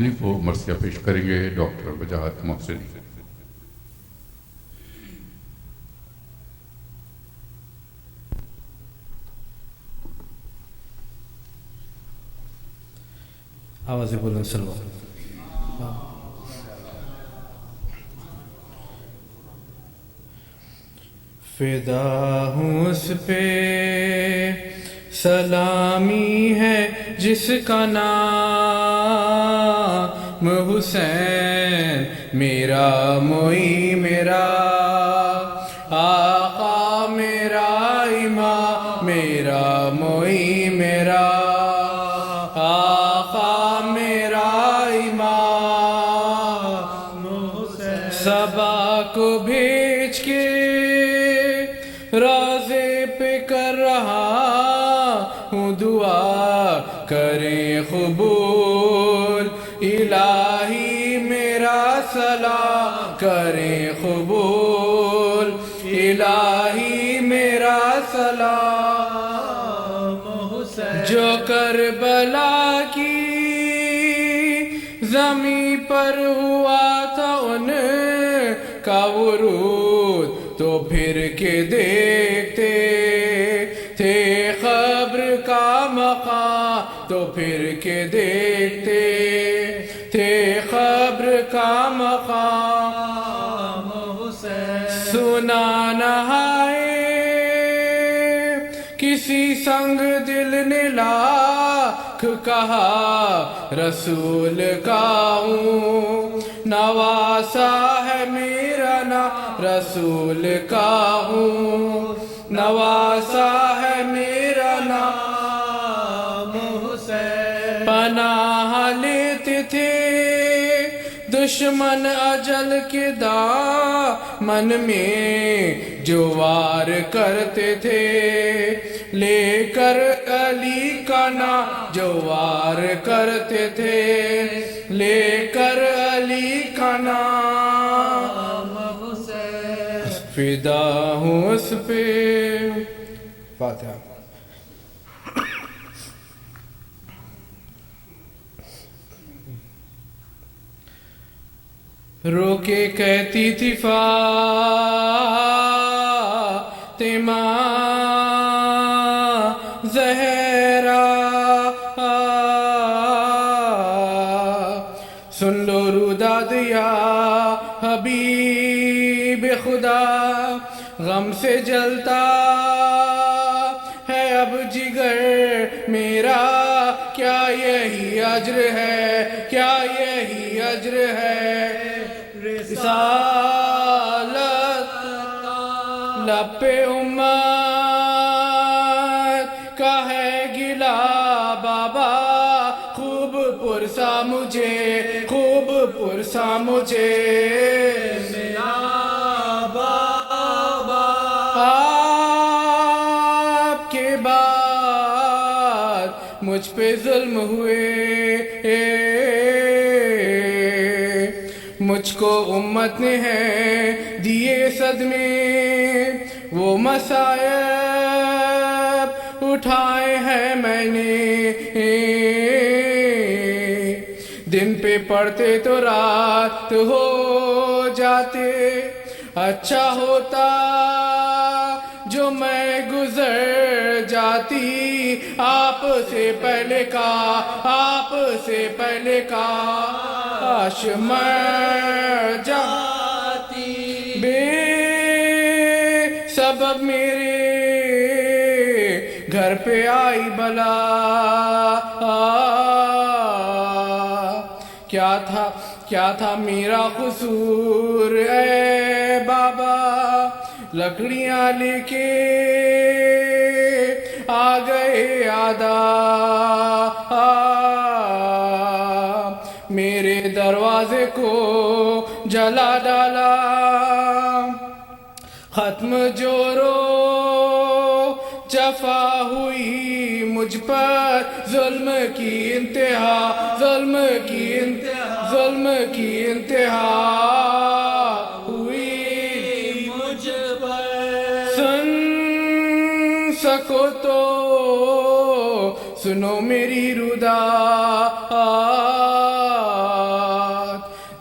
محسنی کو مرثیہ پیش کریں گے ڈاکٹر وجاہت محسنی. آواز بلند سلوا. فدا ہوں اس پہ سلامی ہے جس کا نام حسین، میرا موئی میرا آقا میرا امام، میرا موئی میرا آقا میرا امام حسین. صبا کو بھیج کے روضے پہ کر رہا ہوں دعا، کریں قبول الہی میرا سلام، کریں قبول الہی میرا سلام. جو کربلا کی زمین پر ہوا تھا ان کا ورود، تو پھر کے دیکھتے تھے قبر کا مقام، تو پھر کے دیکھتے تھے قبر کا مقام. سنا نہائے کسی سنگ دل نے لاکھ کہا رسول کا ہوں، نواسا ہے میرا نام رسول کا ہوں، نواسا ہے میرا نام حسین. پناہ لیتے تھے دشمن اجل کے دامن میں، جو وار کرتے تھے لے کر علی کا نام، جو وار کرتے تھے لے کر علی کا نام حسین. فدا ہوں اس پہ. فاتحہ. رو کے کہتی تھی فاطمہ زہرا، سن لو روداد یا حبیب خدا، غم سے جلتا ہے اب جگر میرا، کیا یہی اجر ہے، کیا یہی اجر ہے. رسالت لب پہ امت کا ہے گلا بابا، خوب پرسا مجھے، خوب پرسا مجھے میرا بابا. آپ کے بعد مجھ پہ ظلم ہوئے، مجھ کو امت نے ہے دیے صدمے، وہ مصائب اٹھائے ہیں میں نے، دن پہ پڑھتے تو رات ہو جاتے، اچھا ہوتا جو میں گزر جاتی آپ سے پہلے کا، آپ سے پہلے کا، کاش مر جاتی بے سبب میرے گھر پہ آئی بلا. کیا تھا میرا قصور اے بابا، لکڑیاں لے کے آ گئے آدھا، میرے دروازے کو جلا ڈالا، ختم جورو جفا ہوئی مجھ پر، ظلم کی انتہا، ظلم کی انتہا، ظلم کی انتہا ہوئی مجھ پر. سن سکو تو سنو میری ردا،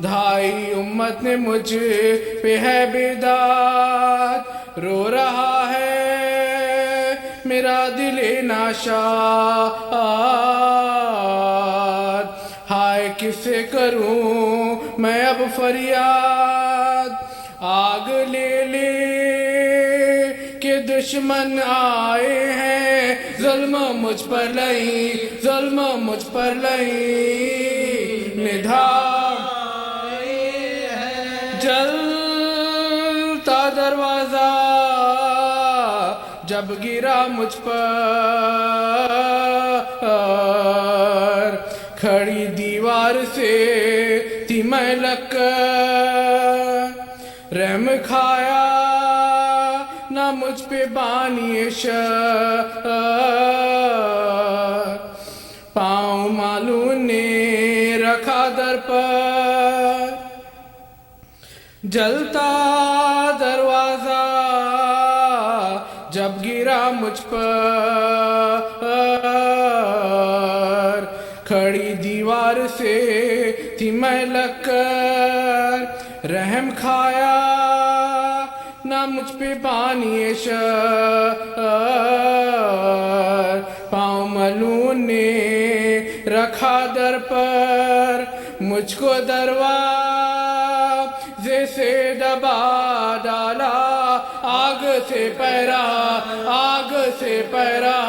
دھائی امت نے مجھ پہ ہے بیداد، رو رہا ہے میرا دل ناشاد، ہائے کس سے کروں میں اب فریاد، آگ لے لے کہ دشمن آئے ہیں، ظلم مجھ پر لئی، ظلم مجھ پر لئی، ندھام جلتا دروازہ جب گرا مجھ پر، کھڑی دیوار سے تھی میں لگ کر، رحم کھایا نہ مجھ پہ بانی شر، پاؤں معلوم نے رکھا در پر، جلتا دروازہ جب گرا مجھ پر، کھڑی دیوار سے تھی میں لگ کر، رحم کھایا نہ مجھ پہ بانی شر، پاؤں ملون نے رکھا در پر، مجھ کو دروازے سے دبا ڈالا، آگ سے پیرا، آگ سے پیرا،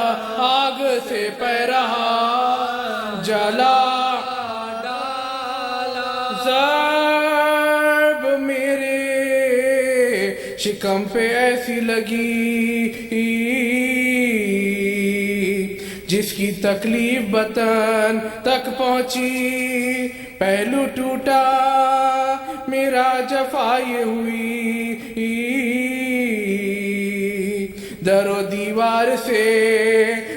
آگ سے پیرا جلا ڈالا، ضرب میرے شکم پہ ایسی لگی جس کی تکلیف بطن تک پہنچی، پہلو ٹوٹا میرا جفا یہ ہوئی، در و دیوار سے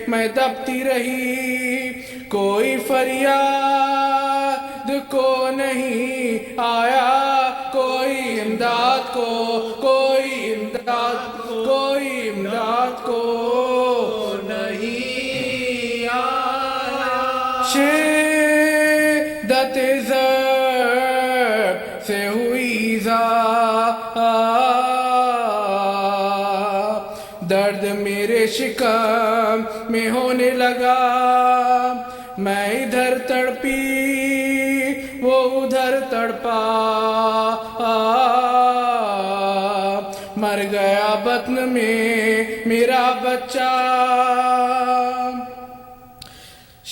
میں دبتی رہی، کوئی فریاد کو نہیں آیا، کوئی امداد کو، کوئی امداد، کوئی امداد کو نہیں آیا، شدت ضرب سے ہوئی ایذا، درد میرے شکم میں ہونے لگا، میں ادھر تڑپی وہ ادھر تڑپا، مر گیا بطن میں میرا بچہ،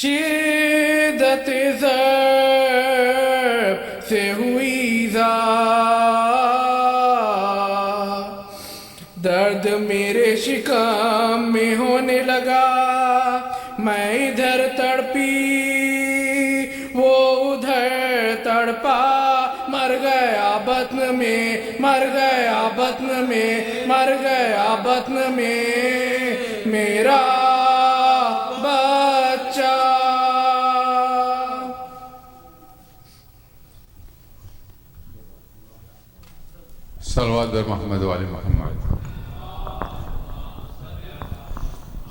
شدت ضرب سے ہوئی ایذا، درد میرے شکم میں ہونے لگا، میں ادھر تڑپی وہ ادھر تڑپا، مر گیا بطن میں، مر گیا بطن میں، مر گیا بطن میں میرا بچہ۔ صلوات بر محمد و آل محمد۔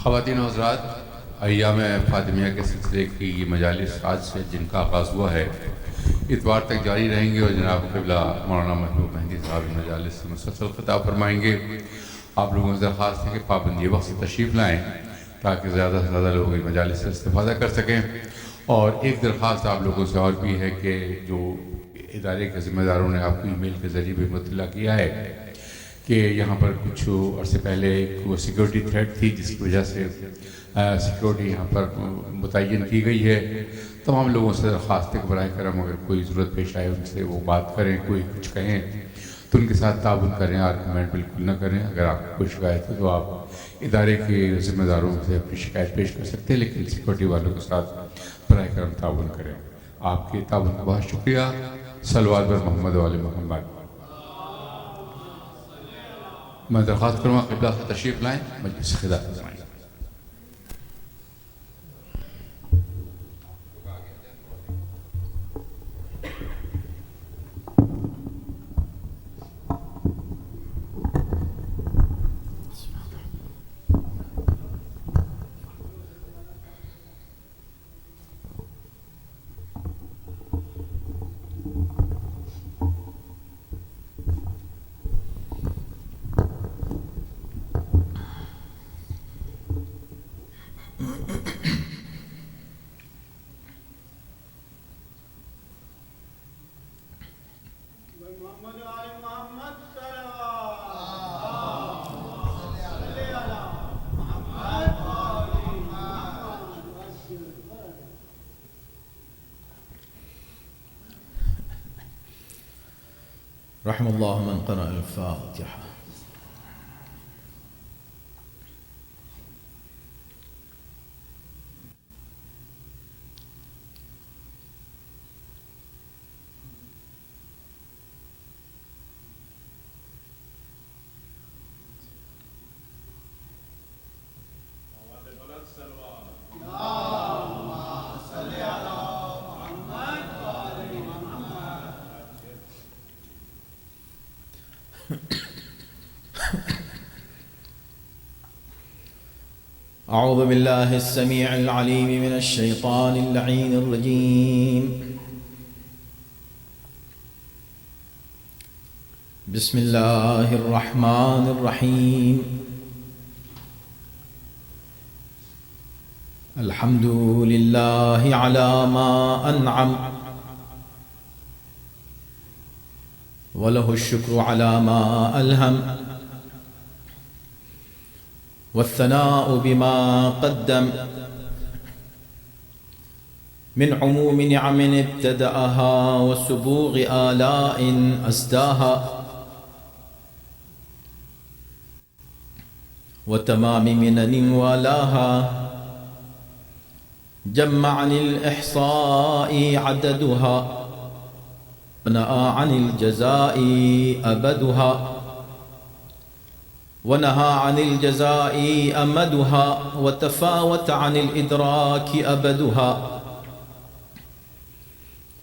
خواتین و حضرات، ایام فاطمیہ کے سلسلے کی یہ مجالس آج سے جن کا آغاز ہوا ہے اتوار تک جاری رہیں گے، اور جناب قبلہ مولانا محبوب مہدی صاحب مجالس سے مسلسل خطاب فرمائیں گے۔ آپ لوگوں سے درخواست ہے کہ پابندی وقت سے تشریف لائیں تاکہ زیادہ سے زیادہ لوگ اس مجالس سے استفادہ کر سکیں۔ اور ایک درخواست آپ لوگوں سے اور بھی ہے کہ جو ادارے کے ذمہ داروں نے آپ کو ای میل کے ذریعے بھی مطلع کیا ہے کہ یہاں پر کچھ عرصے پہلے ایک سیکیورٹی تھریٹ تھی جس کی وجہ سے سیکیورٹی یہاں پر متعین کی گئی ہے، تمام لوگوں سے درخواست ہے کہ براہ کرم اگر کوئی ضرورت پیش آئے ان سے وہ بات کریں، کوئی کچھ کہیں تو ان کے ساتھ تعاون کریں، آرگومنٹ بالکل نہ کریں۔ اگر آپ کو کوئی شکایت ہے تو آپ ادارے کے ذمہ داروں سے اپنی شکایت پیش کر سکتے ہیں، لیکن سیکیورٹی والوں کے ساتھ براہ کرم تعاون کریں۔ آپ کے تعاون کا بہت شکریہ۔ صلوات بر محمد و آل محمد۔ میں درخواست کروں گا قبلہ سے تشریف لائیں، مجلس خطاب فرمائیں۔ رحم الله من قرأ الفاتحة. أعوذ بالله السميع العليم من الشيطان اللعين الرجيم. بسم الله الرحمن الرحيم. الحمد لله على ما أنعم وله الشكر على ما ألهم والثناء بما قدم من عموم نعم ابتدأها وسبوغ آلاء أسداها وتمام منن والاها جمع عن الإحصاء عددها ونأى عن الجزاء أبدها ونهى عن الجزاء أمدها وتفاوت عن الإدراك أبدها.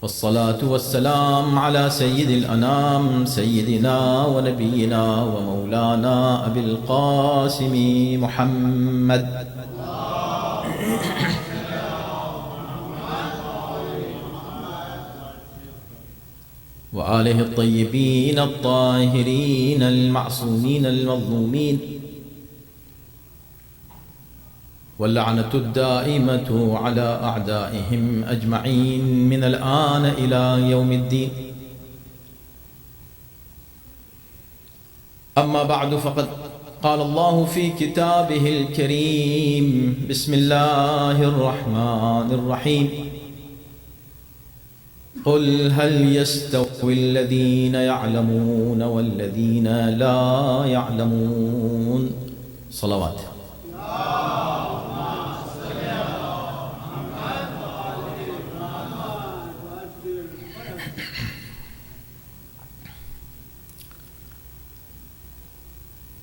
والصلاة والسلام على سيد الأنام سيدنا ونبينا ومولانا أبي القاسم محمد وآله الطيبين الطاهرين المعصومين المظلومين واللعنة الدائمة على أعدائهم أجمعين من الآن إلى يوم الدين. أما بعد فقد قال الله في كتابه الكريم بسم الله الرحمن الرحيم قل هل يستوي الذين يعلمون والذين لا يعلمون. صلوات.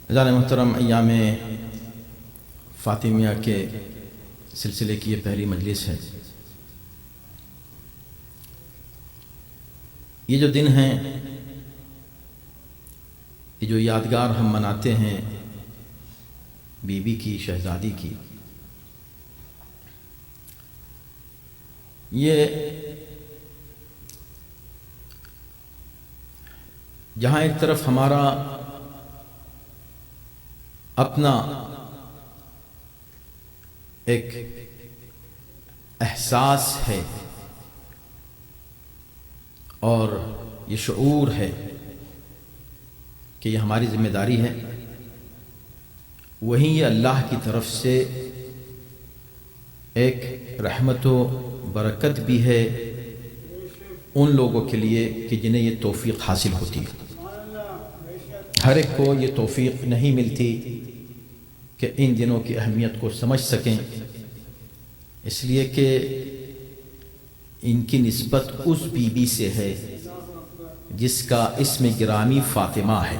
عزیزان محترم، ایام فاطمیہ کے سلسلے کی یہ پہلی مجلس ہے. یہ جو دن ہیں، یہ جو یادگار ہم مناتے ہیں بی بی کی، شہزادی کی، یہ جہاں ایک طرف ہمارا اپنا ایک احساس ہے اور یہ شعور ہے کہ یہ ہماری ذمہ داری ہے، وہیں یہ اللہ کی طرف سے ایک رحمت و برکت بھی ہے ان لوگوں کے لیے کہ جنہیں یہ توفیق حاصل ہوتی ہے. ہر ایک کو یہ توفیق نہیں ملتی کہ ان دنوں کی اہمیت کو سمجھ سکیں، اس لیے کہ ان کی نسبت اس بی بی سے ہے جس کا اسم گرامی فاطمہ ہے.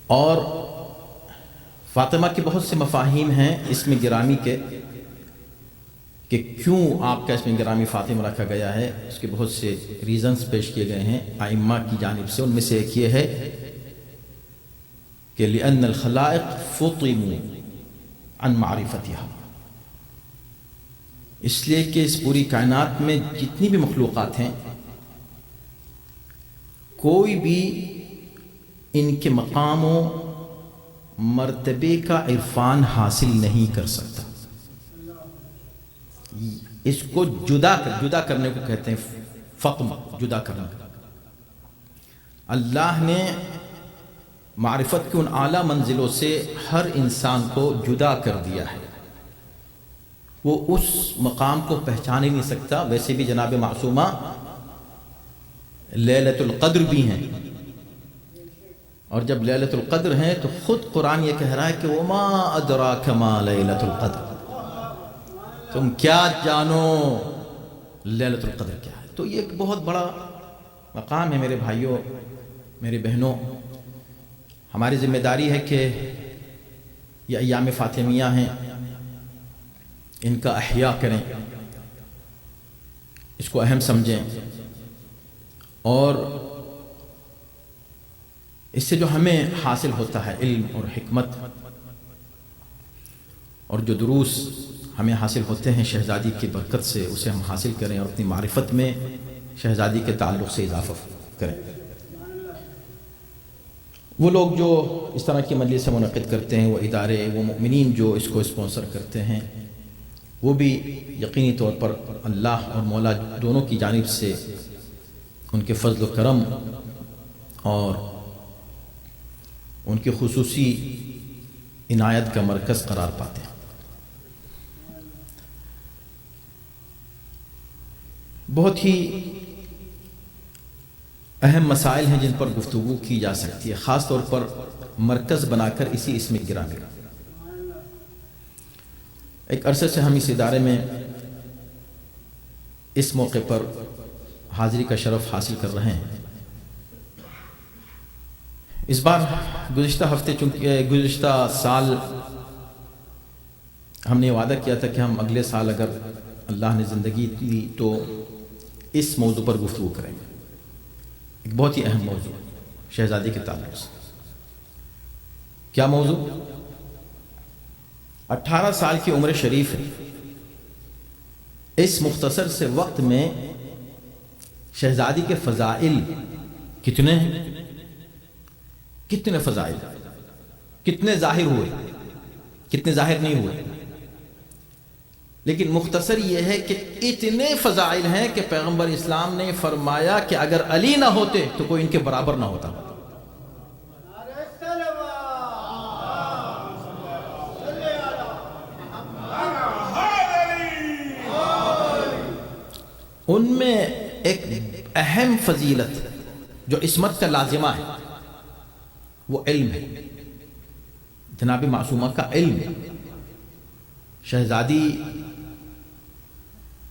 اور فاطمہ کے بہت سے مفاہیم ہیں اسم گرامی کے کہ کیوں آپ کا اسم گرامی فاطمہ رکھا گیا ہے. اس کے بہت سے ریزنز پیش کیے گئے ہیں ائمہ کی جانب سے. ان میں سے ایک یہ ہے کہ لأن الخلائق فطموا عن معرفتها، اس لیے کہ اس پوری کائنات میں جتنی بھی مخلوقات ہیں کوئی بھی ان کے مقاموں مرتبے کا عرفان حاصل نہیں کر سکتا. اس کو جدا کرنے کو کہتے ہیں فقم، جدا کرنا. اللہ نے معرفت کے ان اعلیٰ منزلوں سے ہر انسان کو جدا کر دیا ہے. وہ اس مقام کو پہچان ہی نہیں سکتا. ویسے بھی جناب معصومہ لیلۃ القدر بھی ہیں، اور جب لیلۃ القدر ہیں تو خود قرآن یہ کہہ رہا ہے کہ وما ادراک ما لیلۃ القدر، تم کیا جانو لیلۃ القدر کیا ہے. تو یہ ایک بہت بڑا مقام ہے میرے بھائیوں، میری بہنوں. ہماری ذمہ داری ہے کہ یہ ایام فاطمیہ ہیں، ان کا احیاء کریں، اس کو اہم سمجھیں، اور اس سے جو ہمیں حاصل ہوتا ہے علم اور حکمت، اور جو دروس ہمیں حاصل ہوتے ہیں شہزادی کی برکت سے، اسے ہم حاصل کریں اور اپنی معرفت میں شہزادی کے تعلق سے اضافہ کریں. وہ لوگ جو اس طرح کی مجلس سے منعقد کرتے ہیں، وہ ادارے، وہ مؤمنین جو اس کو اسپانسر کرتے ہیں، وہ بھی یقینی طور پر اللہ اور مولا دونوں کی جانب سے ان کے فضل و کرم اور ان کی خصوصی عنایت کا مرکز قرار پاتے ہیں. بہت ہی اہم مسائل ہیں جن پر گفتگو کی جا سکتی ہے، خاص طور پر مرکز بنا کر اسی اسم گرامی. ایک عرصے سے ہم اس ادارے میں اس موقع پر حاضری کا شرف حاصل کر رہے ہیں. اس بار گزشتہ سال ہم نے وعدہ کیا تھا کہ ہم اگلے سال اگر اللہ نے زندگی دی تو اس موضوع پر گفتگو کریں گے. ایک بہت ہی اہم موضوع شہزادی کے تعلق سے. کیا موضوع؟ 18 سال کی عمر شریف ہے. اس مختصر سے وقت میں شہزادی کے فضائل کتنے ہیں؟ کتنے فضائل، کتنے ظاہر ہوئے، کتنے ظاہر نہیں ہوئے. لیکن مختصر یہ ہے کہ اتنے فضائل ہیں کہ پیغمبر اسلام نے فرمایا کہ اگر علی نہ ہوتے تو کوئی ان کے برابر نہ ہوتا. ان میں ایک اہم فضیلت جو عصمت کا لازمہ ہے وہ علم ہے. جناب معصومہ کا علم. شہزادی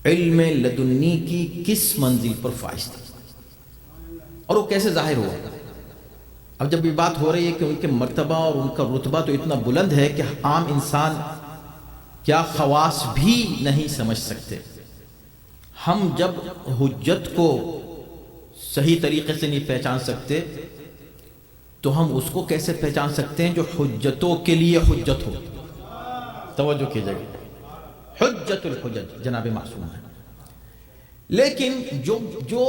علم لدنی کی کس منزل پر فائز تھی اور وہ کیسے ظاہر ہوا. اب جب یہ بات ہو رہی ہے کہ ان کے مرتبہ اور ان کا رتبہ تو اتنا بلند ہے کہ عام انسان کیا خواص بھی نہیں سمجھ سکتے. ہم جب حجت کو صحیح طریقے سے نہیں پہچان سکتے تو ہم اس کو کیسے پہچان سکتے ہیں جو حجتوں کے لیے حجت ہو. توجہ کیجئے گا، حجت الحجج جناب معصوم ہے. لیکن جو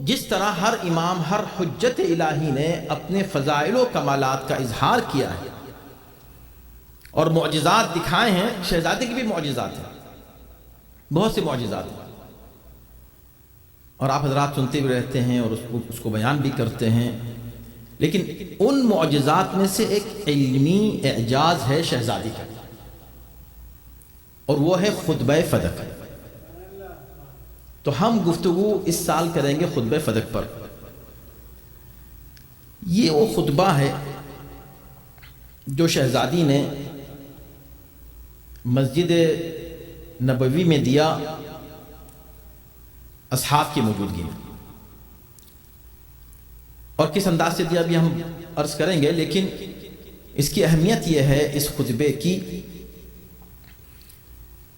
جس طرح ہر امام، ہر حجت الہی نے اپنے فضائل و کمالات کا اظہار کیا ہے اور معجزات دکھائے ہیں، شہزادی کے بھی معجزات ہیں، بہت سے معجزات ہیں، اور آپ حضرات سنتے بھی رہتے ہیں اور اس کو بیان بھی کرتے ہیں. لیکن ان معجزات میں سے ایک علمی اعجاز ہے شہزادی کا، اور وہ ہے خطبہ فدق. تو ہم گفتگو اس سال کریں گے خطبہ فدق پر. یہ وہ خطبہ ہے جو شہزادی نے مسجد نبوی میں دیا اصحاب کی موجودگی میں. اور کس انداز سے دیا بھی ہم عرض کریں گے، لیکن اس کی اہمیت یہ ہے اس خطبے کی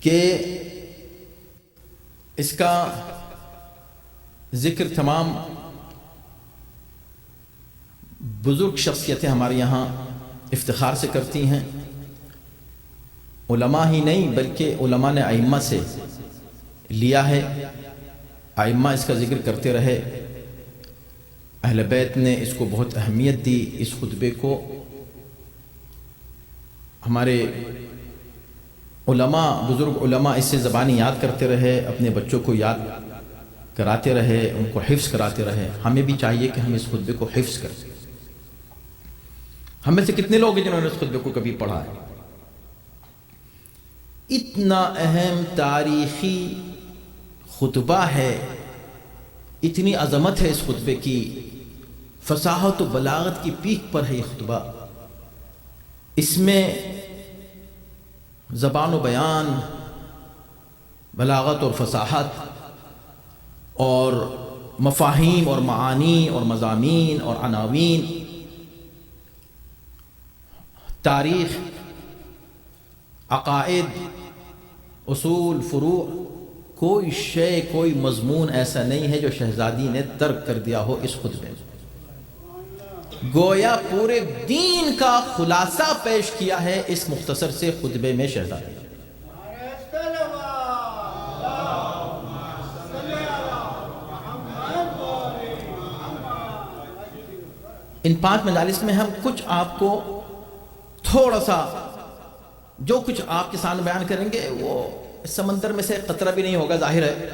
کہ اس کا ذکر تمام بزرگ شخصیتیں ہمارے یہاں افتخار سے کرتی ہیں. علماء ہی نہیں بلکہ علماء نے ائمہ سے لیا ہے، ائمہ اس کا ذکر کرتے رہے، اہل بیت نے اس کو بہت اہمیت دی. اس خطبے کو ہمارے علماء، بزرگ علماء اس سے زبانی یاد کرتے رہے، اپنے بچوں کو یاد کراتے رہے، ان کو حفظ کراتے رہے. ہمیں بھی چاہیے کہ ہم اس خطبے کو حفظ کریں. ہم میں سے کتنے لوگ ہیں جنہوں نے اس خطبے کو کبھی پڑھا ہے؟ اتنا اہم تاریخی خطبہ ہے، اتنی عظمت ہے اس خطبے کی، فصاحت و بلاغت کی پیک پر ہے یہ خطبہ. اس میں زبان و بیان، بلاغت اور فصاحت اور مفاہیم اور معانی اور مضامین اور عناوین، تاریخ، عقائد، اصول، فروع، کوئی شے، کوئی مضمون ایسا نہیں ہے جو شہزادی نے ترک کر دیا ہو اس خطبے میں. گویا پورے دین کا خلاصہ پیش کیا ہے اس مختصر سے خطبے میں شہزادی. ان 5 مجالس میں ہم کچھ آپ کو تھوڑا سا جو کچھ آپ کے سامنے بیان کریں گے وہ سمندر میں سے قطرہ بھی نہیں ہوگا، ظاہر ہے،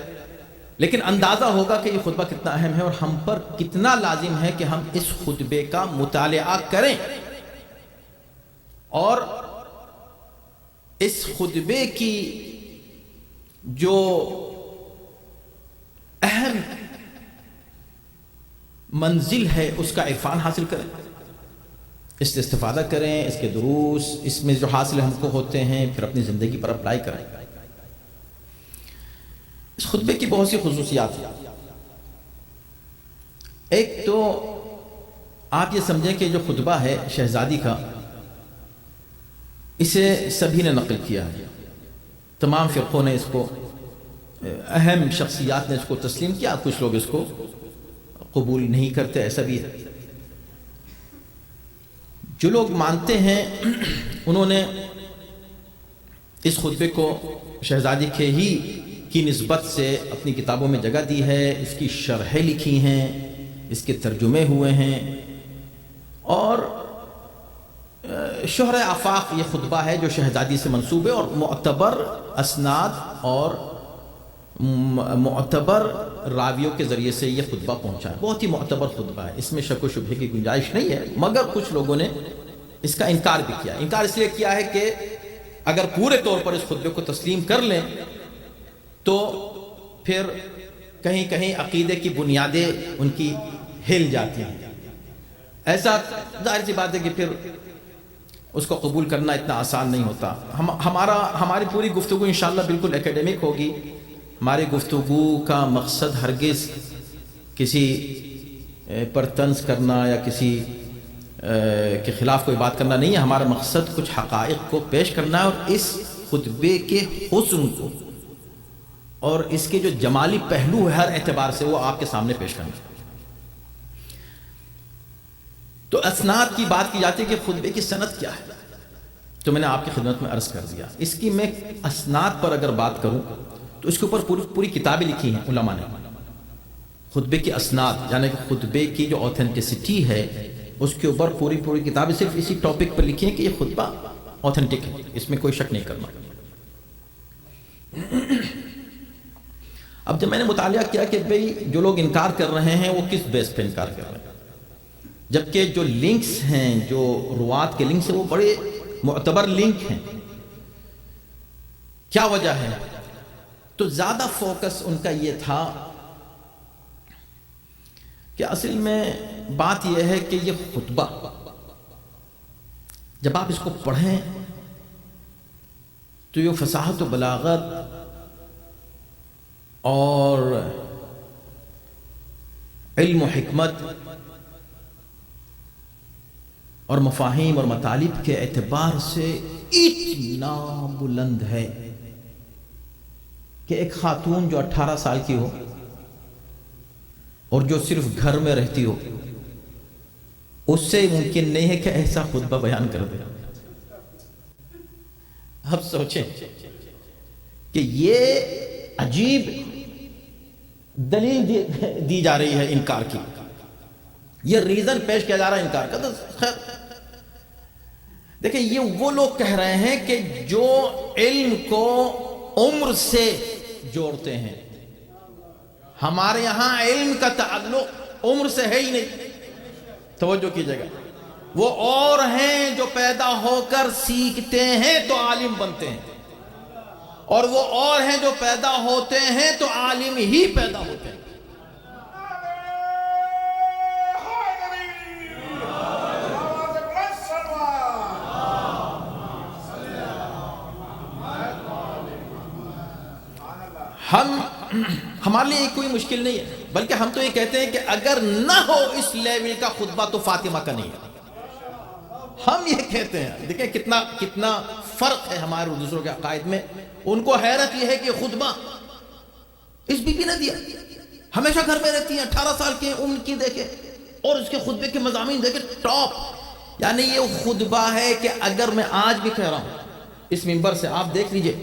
لیکن اندازہ ہوگا کہ یہ خطبہ کتنا اہم ہے اور ہم پر کتنا لازم ہے کہ ہم اس خطبے کا مطالعہ کریں اور اس خطبے کی جو اہم منزل ہے اس کا عرفان حاصل کریں، اس سے استفادہ کریں، اس کے دروس اس میں جو حاصل ہم کو ہوتے ہیں پھر اپنی زندگی پر اپلائی کریں. اس خطبے کی بہت سی خصوصیات ہیں. ایک تو آپ یہ سمجھیں کہ جو خطبہ ہے شہزادی کا، اسے سبھی نے نقل کیا ہے، تمام فرقوں نے اس کو، اہم شخصیات نے اس کو تسلیم کیا، کچھ لوگ اس کو قبول نہیں کرتے، ایسا بھی ہے. جو لوگ مانتے ہیں انہوں نے اس خطبے کو شہزادی کے ہی کی نسبت سے اپنی کتابوں میں جگہ دی ہے، اس کی شرحیں لکھی ہیں، اس کے ترجمے ہوئے ہیں، اور شہر آفاق یہ خطبہ ہے جو شہزادی سے منسوب ہے اور معتبر اسناد اور معتبر راویوں کے ذریعے سے یہ خطبہ پہنچا ہے. بہت ہی معتبر خطبہ ہے، اس میں شک و شبہے کی گنجائش نہیں ہے، مگر کچھ لوگوں نے اس کا انکار بھی کیا. انکار اس لیے کیا ہے کہ اگر پورے طور پر اس خطبے کو تسلیم کر لیں تو پھر کہیں کہیں عقیدے کی بنیادیں ان کی ہل جاتی ہیں. ایسا ظاہر سی بات ہے کہ پھر اس کو قبول کرنا اتنا آسان نہیں ہوتا. ہماری پوری گفتگو انشاءاللہ بالکل اکیڈمک ہوگی. ہماری گفتگو کا مقصد ہرگز کسی پر طنز کرنا یا کسی کے خلاف کوئی بات کرنا نہیں ہے. ہمارا مقصد کچھ حقائق کو پیش کرنا ہے اور اس خطبے کے حسن کو اور اس کے جو جمالی پہلو ہے ہر اعتبار سے وہ آپ کے سامنے پیش کرنا. تو اسناد کی بات کی جاتی ہے کہ خطبے کی سند کیا ہے، تو میں نے آپ کی خدمت میں عرض کر دیا. اس کی میں اسناد پر اگر بات کروں تو اس کے اوپر پوری کتابیں لکھی ہیں علماء نے. خطبے کی اسناد یعنی کہ خطبے کی جو اوتھینٹسٹی ہے اس کے اوپر پوری کتابیں صرف اسی ٹاپک پر لکھی ہیں کہ یہ خطبہ اوتھینٹک ہے، اس میں کوئی شک نہیں کرنا. اب جب میں نے مطالعہ کیا کہ بھئی جو لوگ انکار کر رہے ہیں وہ کس بیس پہ انکار کر رہے ہیں، جبکہ جو لنکس ہیں، جو روات کے لنکس ہیں وہ بڑے معتبر لنک ہیں، کیا وجہ ہے؟ تو زیادہ فوکس ان کا یہ تھا کہ اصل میں بات یہ ہے کہ یہ خطبہ جب آپ اس کو پڑھیں تو یہ فصاحت و بلاغت اور علم و حکمت اور مفاہیم اور مطالب کے اعتبار سے اتنا بلند ہے کہ ایک خاتون جو 18 سال کی ہو اور جو صرف گھر میں رہتی ہو اس سے ممکن نہیں ہے کہ ایسا خطبہ بیان کر دے. اب سوچیں کہ یہ عجیب دلیل دی جا رہی ہے انکار کی، یہ ریزن پیش کیا جا رہا ہے انکار کا. تو خیر دیکھیں یہ وہ لوگ کہہ رہے ہیں کہ جو علم کو عمر سے جوڑتے ہیں. ہمارے یہاں علم کا تعلق عمر سے ہے ہی نہیں. توجہ کیجئے گا. وہ اور ہیں جو پیدا ہو کر سیکھتے ہیں تو عالم بنتے ہیں، اور وہ اور ہیں جو پیدا ہوتے ہیں تو عالم ہی پیدا ہوتے ہیں. ہمارے لیے کوئی مشکل نہیں ہے، بلکہ ہم تو یہ کہتے ہیں کہ اگر نہ ہو اس لیول کا خطبہ تو فاطمہ کا نہیں ہے. ہم یہ کہتے ہیں. دیکھیں کتنا فرق ہے ہمارے اور دوسروں کے عقائد میں. ان کو حیرت یہ ہے کہ خطبہ اس بی بی نے دیا، ہمیشہ گھر میں رہتی ہیں، 18 سال کی عمر کی، دیکھیں، اور اس کے خطبے کے مضامین دیکھیں ٹاپ. یعنی یہ خطبہ ہے کہ اگر میں آج بھی کہہ رہا ہوں اس منبر سے، آپ دیکھ لیجئے،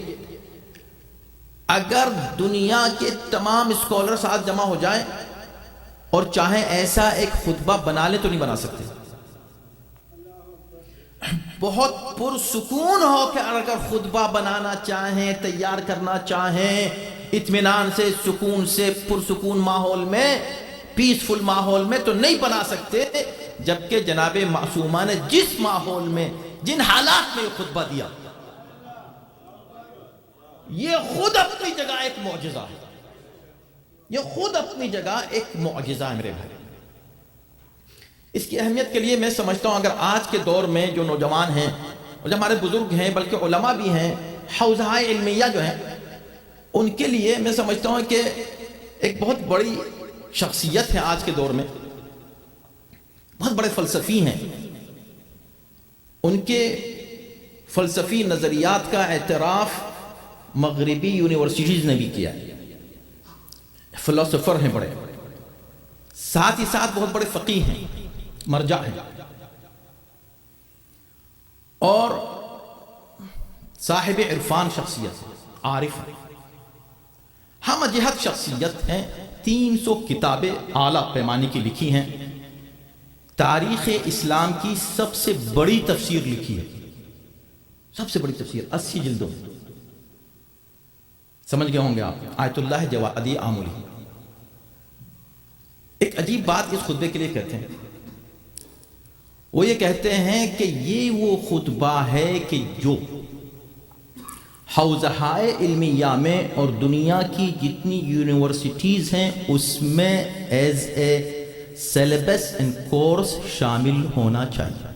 اگر دنیا کے تمام اسکالرز آج جمع ہو جائیں اور چاہیں ایسا ایک خطبہ بنا لیں تو نہیں بنا سکتے. بہت پرسکون ہو کہ اگر خطبہ بنانا چاہیں، تیار کرنا چاہیں، اطمینان سے، سکون سے، پرسکون ماحول میں، پیسفل ماحول میں، تو نہیں بنا سکتے. جبکہ جناب معصومہ نے جس ماحول میں، جن حالات میں یہ خطبہ دیا، یہ خود اپنی جگہ ایک معجزہ ہے. یہ خود اپنی جگہ ایک معجزہ ہے میرے بھائی. اس کی اہمیت کے لیے میں سمجھتا ہوں اگر آج کے دور میں جو نوجوان ہیں اور جو ہمارے بزرگ ہیں، بلکہ علماء بھی ہیں، حوزہ علمیہ جو ہیں، ان کے لیے میں سمجھتا ہوں کہ ایک بہت بڑی شخصیت ہے آج کے دور میں. بہت بڑے فلسفی ہیں. ان کے فلسفی نظریات کا اعتراف مغربی یونیورسٹیز نے بھی کیا. فلسفر ہیں بڑے، ساتھ ہی ساتھ بہت بڑے فقیہ ہیں، مرجع ہیں، اور صاحب عرفان شخصیت، عارف ہیں، ہم جہت شخصیت ہیں. 300 کتابیں اعلیٰ پیمانے کی لکھی ہیں. تاریخ اسلام کی سب سے بڑی تفسیر لکھی ہے، سب سے بڑی تفسیر 80 جلدوں میں. سمجھ گئے ہوں گے آپ. آیت اللہ جوادی آمولی. ایک عجیب بات اس خطبے کے لیے کہتے ہیں. وہ یہ کہتے ہیں کہ یہ وہ خطبہ ہے کہ جو حوزہائے علمیہ میں اور دنیا کی جتنی یونیورسٹیز ہیں اس میں as a syllabus and course شامل ہونا چاہیے.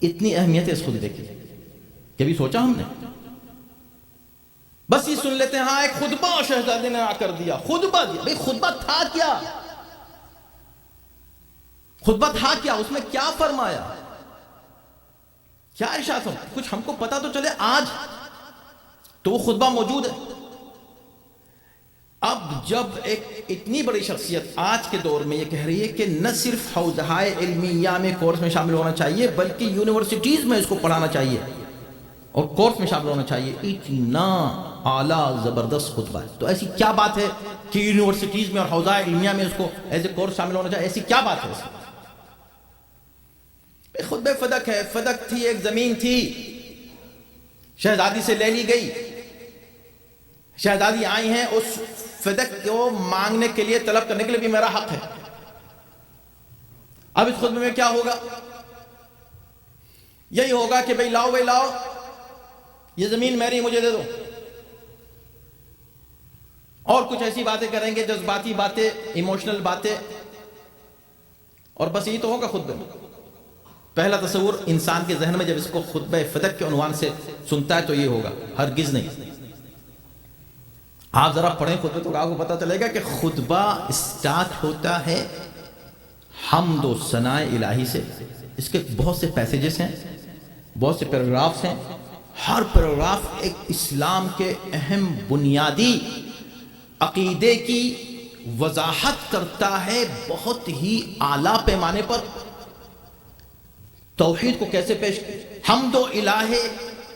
اتنی اہمیت ہے اس خطبے کی. کبھی سوچا ہم نے؟ بس یہ سن لیتے ہیں ہاں ایک خطبہ شہزادے نے آ کر دیا، خطبہ دیا. بھئی خطبہ تھا کیا؟ خطبہ تھا کیا؟ اس میں کیا فرمایا؟ کیا ارشاد ہو؟ کچھ ہم کو پتا تو چلے. آج تو وہ خطبہ موجود ہے. اب جب ایک اتنی بڑی شخصیت آج کے دور میں یہ کہہ رہی ہے کہ نہ صرف حوزہائے علمیہ میں کورس میں شامل ہونا چاہیے بلکہ یونیورسٹیز میں اس کو پڑھانا چاہیے اور کورس میں شامل ہونا چاہیے، اتنا اعلیٰ زبردست خطبہ ہے. تو ایسی کیا بات ہے کہ یونیورسٹیز میں اور حوزہ علمیہ میں اس کو ایز اے کورس شامل ہونا چاہیے؟ ایسی کیا بات ہے اس میں؟ خطبہ فدق ہے. فدق تھی، ایک زمین تھی، شہزادی سے لے لی گئی. شہزادی آئی ہیں، اس فدق کو مانگنے کے لیے، طلب کرنے کے لیے بھی میرا حق ہے. اب اس خطبے میں کیا ہوگا؟ یہی ہوگا کہ بھئی لاؤ، بھئی لاؤ، یہ زمین میری، مجھے دے دو. اور کچھ ایسی باتیں کریں گے، جذباتی باتیں، ایموشنل باتیں، اور بس یہی تو ہوگا خطبے میں. پہلا تصور انسان کے ذہن میں جب اس کو خطبہ فدق کے عنوان سے سنتا ہے تو یہ ہوگا. ہرگز نہیں. آپ ذرا پڑھیں خطبے تو آپ کو پتہ چلے گا کہ خطبہ اسٹارٹ ہوتا ہے حمد و ثناء الہی سے. اس کے بہت سے پیسیجز ہیں، بہت سے پیراگرافز ہیں. ہر پیراگراف ایک اسلام کے اہم بنیادی عقیدے کی وضاحت کرتا ہے بہت ہی اعلیٰ پیمانے پر. توحید کو کیسے پیش، حمد و الہ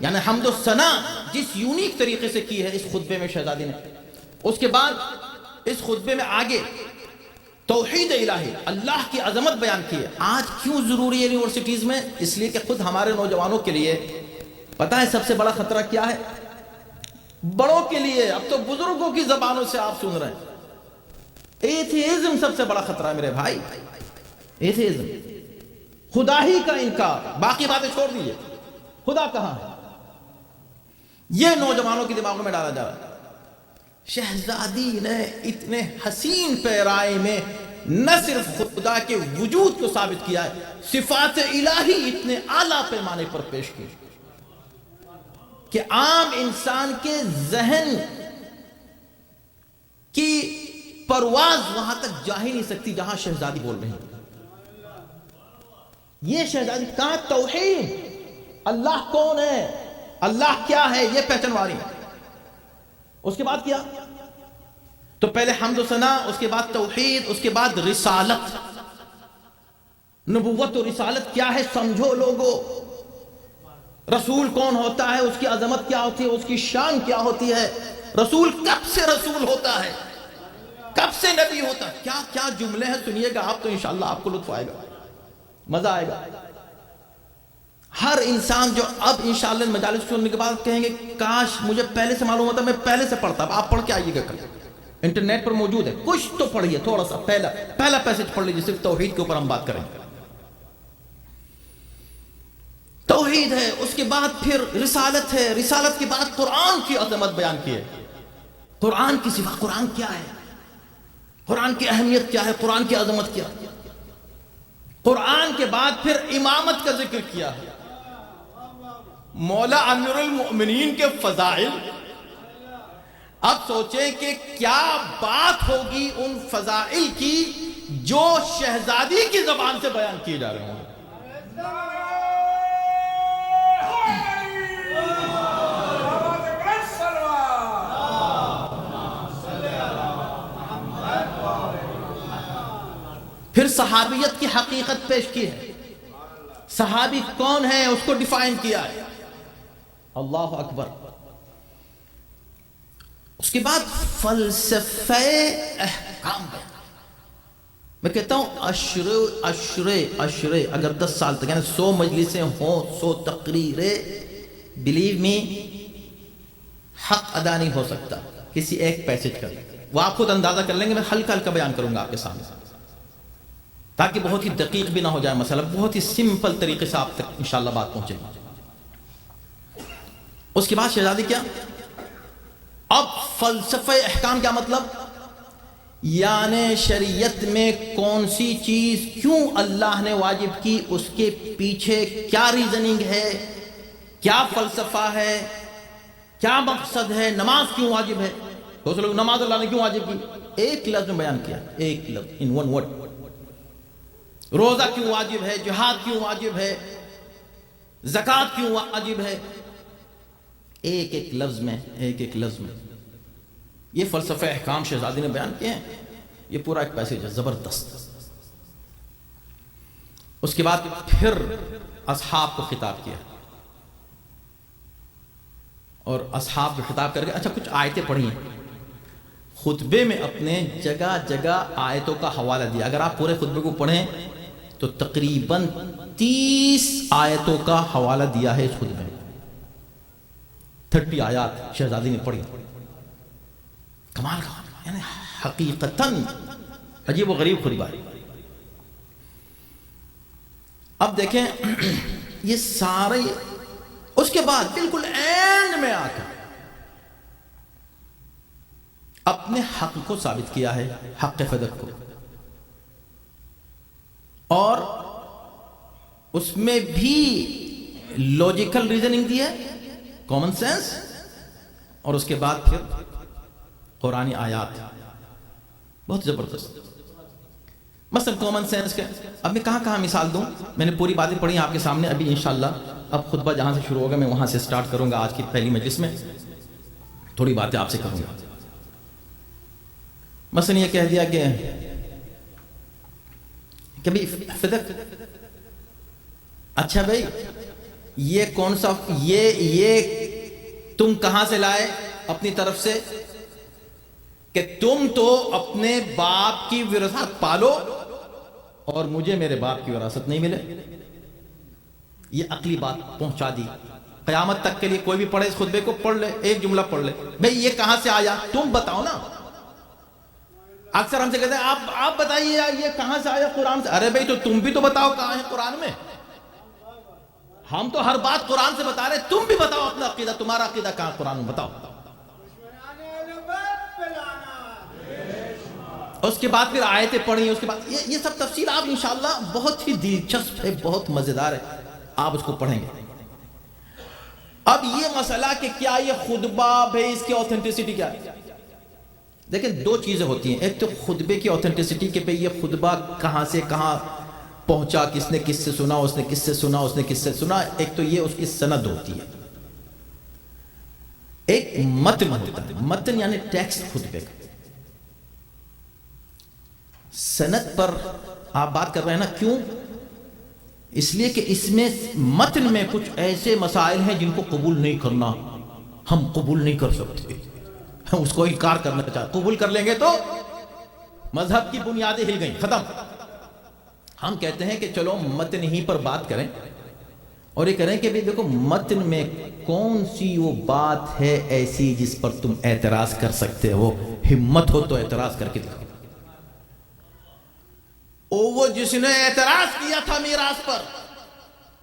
یعنی حمد و ثنا جس یونیک طریقے سے کی ہے اس خطبے میں شہزادی نے. اس کے بعد اس خطبے میں آگے توحید الہی، اللہ کی عظمت بیان کی ہے۔ آج کیوں ضروری ہے یونیورسٹیز میں؟ اس لیے کہ خود ہمارے نوجوانوں کے لیے پتہ ہے سب سے بڑا خطرہ کیا ہے؟ بڑوں کے لیے، اب تو بزرگوں کی زبانوں سے آپ سن رہے ہیں، ایتھیزم سب سے بڑا خطرہ ہے میرے بھائی۔ ایتھیزم، خدا ہی کا انکار، باقی باتیں چھوڑ دیجئے، خدا کہاں ہے، یہ نوجوانوں کے دماغوں میں ڈالا جا رہا ہے۔ شہزادی نے اتنے حسین پیرائے میں نہ صرف خدا کے وجود کو ثابت کیا ہے، صفات الہی اتنے اعلیٰ پیمانے پر پیش کی کہ عام انسان کے ذہن کی پرواز وہاں تک جا ہی نہیں سکتی جہاں شہزادی بول رہی ہے۔ یہ شہزادی کہاں؟ توحید، اللہ کون ہے، اللہ کیا ہے، یہ پہچانواری ہے۔ اس کے بعد کیا؟ تو پہلے حمد و ثنا، اس کے بعد توحید، اس کے بعد رسالت۔ نبوت و رسالت کیا ہے سمجھو لوگو۔ رسول کون ہوتا ہے، اس کی عظمت کیا ہوتی ہے، اس کی شان کیا ہوتی ہے، رسول کب سے رسول ہوتا ہے، کب سے نبی ہوتا ہے، کیا کیا جملے ہیں، سنیے گا آپ تو انشاءاللہ آپ کو لطف آئے گا، مزہ آئے گا۔ ہر انسان جو اب انشاءاللہ مجالس سننے کے بعد کہیں گے کاش مجھے پہلے سے معلوم ہوتا، میں پہلے سے پڑھتا۔ آپ پڑھ کے آئیے گا، کل انٹرنیٹ پر موجود ہے، کچھ تو پڑھیے، تھوڑا سا پہلا پیسج پڑھ لیجیے، صرف توحید کے اوپر ہم بات کریں گے۔ توحید ہے، اس کے بعد پھر رسالت ہے، رسالت کے بعد قرآن کی عظمت بیان کی ہے، قرآن کی صفات، قرآن کیا ہے، قرآن کی اہمیت کیا ہے، قرآن کی عظمت کیا ہے۔ قرآن کے بعد پھر امامت کا ذکر کیا ہے، مولا امیر المؤمنین کے فضائل۔ اب سوچیں کہ کیا بات ہوگی ان فضائل کی جو شہزادی کی زبان سے بیان کیے جا رہے ہوں۔ پھر صحابیت کی حقیقت پیش کی ہے، صحابی کون ہے اس کو ڈیفائن کیا ہے۔ اللہ اکبر۔ اس کے بعد فلسفہ احکام ہے۔ میں کہتا ہوں اشرے اگر 10 سال تک، یعنی 100 مجلسیں ہوں، 100 تقریریں، بلیو می حق ادا نہیں ہو سکتا کسی ایک پیسج کا۔ وہ آپ خود اندازہ کر لیں گے، میں ہلکا ہلکا بیان کروں گا آپ کے سامنے، تاکہ بہت ہی دقیق بھی نہ ہو جائے مسئلہ، بہت ہی سمپل طریقے سے آپ تک انشاءاللہ بات پہنچے گی۔ اس کے بعد شہزادی کیا؟ اب فلسفہ احکام کیا مطلب؟ یعنی شریعت میں کون سی چیز کیوں اللہ نے واجب کی، اس کے پیچھے کیا ریزننگ ہے، کیا فلسفہ ہے، کیا مقصد ہے، نماز کیوں واجب ہے۔ تو لوگ نماز اللہ نے کیوں واجب کی، ایک لفظ میں بیان کیا، ایک لفظ، ان ون ورڈ۔ روزہ کیوں واجب ہے، جہاد کیوں واجب ہے، زکوٰۃ کیوں واجب ہے، ایک ایک لفظ میں، ایک ایک لفظ میں۔ یہ فلسفہ احکام شہزادی نے بیان کیے ہیں، یہ پورا ایک پیسیج ہے زبردست۔ اس کے بعد پھر اصحاب کو خطاب کیا، اور اصحاب کو خطاب کر کے اچھا کچھ آیتیں پڑھی ہیں، خطبے میں اپنے جگہ جگہ آیتوں کا حوالہ دیا۔ اگر آپ پورے خطبے کو پڑھیں تو تقریباً 30 آیتوں کا حوالہ دیا ہے اس خطبے میں، 30 آیات شہزادی نے پڑھی، کمال کا، یعنی حقیقتاً عجیب و غریب خطبہ ہے۔ اب دیکھیں یہ سارے، اس کے بعد بالکل اینڈ میں آ کر اپنے حق کو ثابت کیا ہے، حق فدق کو، اور اس میں بھی لاجیکل ریزننگ دی ہے، کامن سینس، اور اس کے بعد پھر قرآنی آیات بہت زبردست۔ مثلا کامن سینس کے اب میں کہاں مثال دوں، میں نے پوری باتیں پڑھی آپ کے سامنے، ابھی انشاءاللہ اب خطبہ جہاں سے شروع ہوگا میں وہاں سے سٹارٹ کروں گا، آج کی پہلی مجلس میں تھوڑی باتیں آپ سے کروں گا۔ مثلا یہ کہہ دیا کہ کبھی فدق، اچھا بھائی یہ کون سا، یہ تم کہاں سے لائے اپنی طرف سے، کہ تم تو اپنے باپ کی وراثت پالو اور مجھے میرے باپ کی وراثت نہیں ملے. یہ عقلی بات پہنچا دی. قیامت تک کے لیے کوئی بھی پڑھے اس خطبے کو، پڑھ لے، ایک جملہ پڑھ لے، بھئی یہ کہاں سے آیا؟ تم بتاؤ نا. اکثر ہم سے کہتے ہیں آپ بتائیے یہ کہاں سے آیا قرآن سے. ارے بھئی تو تم بھی تو بتاؤ کہاں ہے قرآن میں. ہم تو ہر بات قرآن سے بتا رہے، تم بھی بتاؤ اپنا عقیدہ. تمہارا عقیدہ کہاں قرآن میں؟ بتاؤ. اس کے بعد پھر آیتیں پڑھی، اس کے بعد یہ سب تفصیل آپ انشاءاللہ بہت ہی دلچسپ ہے، بہت مزیدار ہے، آپ اس کو پڑھیں گے. اب یہ مسئلہ کہ کیا یہ خطبہ بھائی اس کی اوتھینٹسٹی کیا ہے؟ دیکھیں دو چیزیں ہوتی ہیں. ایک تو خطبے کی اوتھینٹسٹی کہ بھئی یہ خطبہ کہاں سے کہاں پہنچا، کس نے کس سے سنا، اس نے کس سے سنا، اس نے کس سے سنا. ایک تو یہ اس کی سند ہوتی ہے، ایک متن ہوتا ہے. متن یعنی ٹیکسٹ خطبے کا. سند پر آپ بات کر رہے ہیں نا، کیوں؟ اس لیے کہ اس میں متن میں کچھ ایسے مسائل ہیں جن کو قبول نہیں کرنا، ہم قبول نہیں کر سکتے، ہم اس کو انکار کرنا چاہتے. قبول کر لیں گے تو مذہب کی بنیادیں ہل گئیں، ختم. ہم کہتے ہیں کہ چلو متن ہی پر بات کریں اور یہ کریں کہ بھی دیکھو متن میں کون سی وہ بات ہے ایسی جس پر تم اعتراض کر سکتے ہو، ہمت ہو تو اعتراض کر کے دکھاؤ. وہ جس نے اعتراض کیا تھا میراث پر،